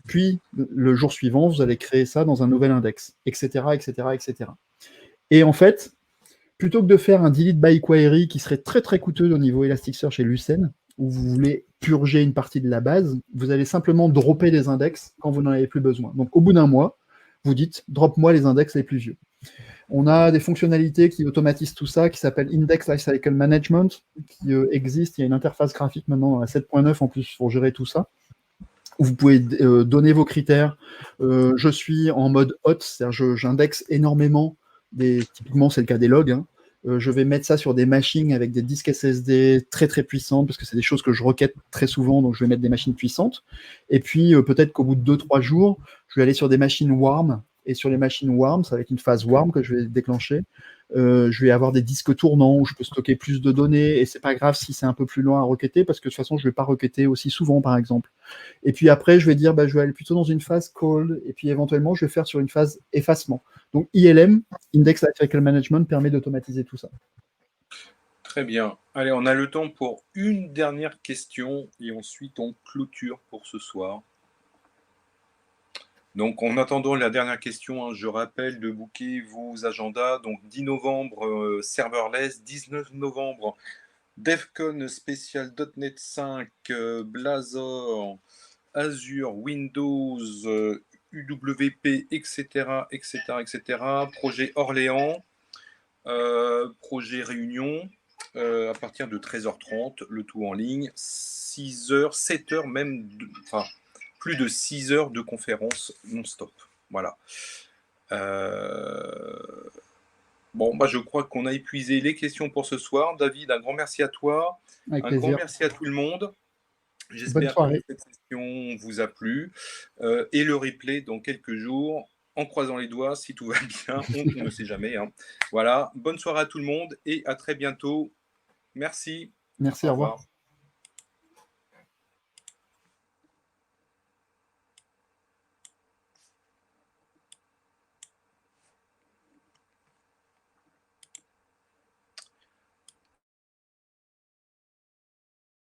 Puis, le jour suivant, vous allez créer ça dans un nouvel index, etc., etc., etc. Et en fait, plutôt que de faire un delete by query qui serait très très coûteux au niveau Elasticsearch et Lucene, où vous voulez purger une partie de la base, vous allez simplement dropper les index quand vous n'en avez plus besoin. Donc, au bout d'un mois, vous dites, drop-moi les index les plus vieux. On a des fonctionnalités qui automatisent tout ça, qui s'appellent Index Lifecycle Management, qui existe. Il y a une interface graphique maintenant à 7.9 en plus pour gérer tout ça. Vous pouvez donner vos critères. Je suis en mode hot, c'est-à-dire j'indexe énormément. Typiquement, c'est le cas des logs. Hein. Je vais mettre ça sur des machines avec des disques SSD très très puissantes, parce que c'est des choses que je requête très souvent, donc je vais mettre des machines puissantes. Et puis, peut-être qu'au bout de 2-3 jours, je vais aller sur des machines warm. Et sur les machines warm, ça va être une phase warm que je vais déclencher. Je vais avoir des disques tournants où je peux stocker plus de données, et c'est pas grave si c'est un peu plus loin à requêter, parce que de toute façon, je vais pas requêter aussi souvent, par exemple. Et puis après, je vais dire, je vais aller plutôt dans une phase call, et puis éventuellement, je vais faire sur une phase effacement. Donc ILM, Index Lifecycle Management, permet d'automatiser tout ça. Très bien. Allez, on a le temps pour une dernière question, et ensuite on clôture pour ce soir. Donc, en attendant la dernière question, hein, je rappelle de booker vos agendas. Donc, 10 novembre, serverless, 19 novembre, DevCon spécial .NET 5, Blazor, Azure, Windows, UWP, etc., etc., etc. Projet Orléans, projet Réunion, à partir de 13h30, le tout en ligne, 6h, 7h même, enfin, plus de 6 heures de conférences non-stop. Voilà. Bon, je crois qu'on a épuisé les questions pour ce soir. David, un grand merci à toi. Avec Un grand plaisir. merci à tout le monde. Bonne J'espère que soirée. cette session vous a plu. Et le replay dans quelques jours, en croisant les doigts, si tout va bien, on ne sait jamais. Hein. Voilà, bonne soirée à tout le monde et à très bientôt. Merci. Merci, Au au revoir. revoir.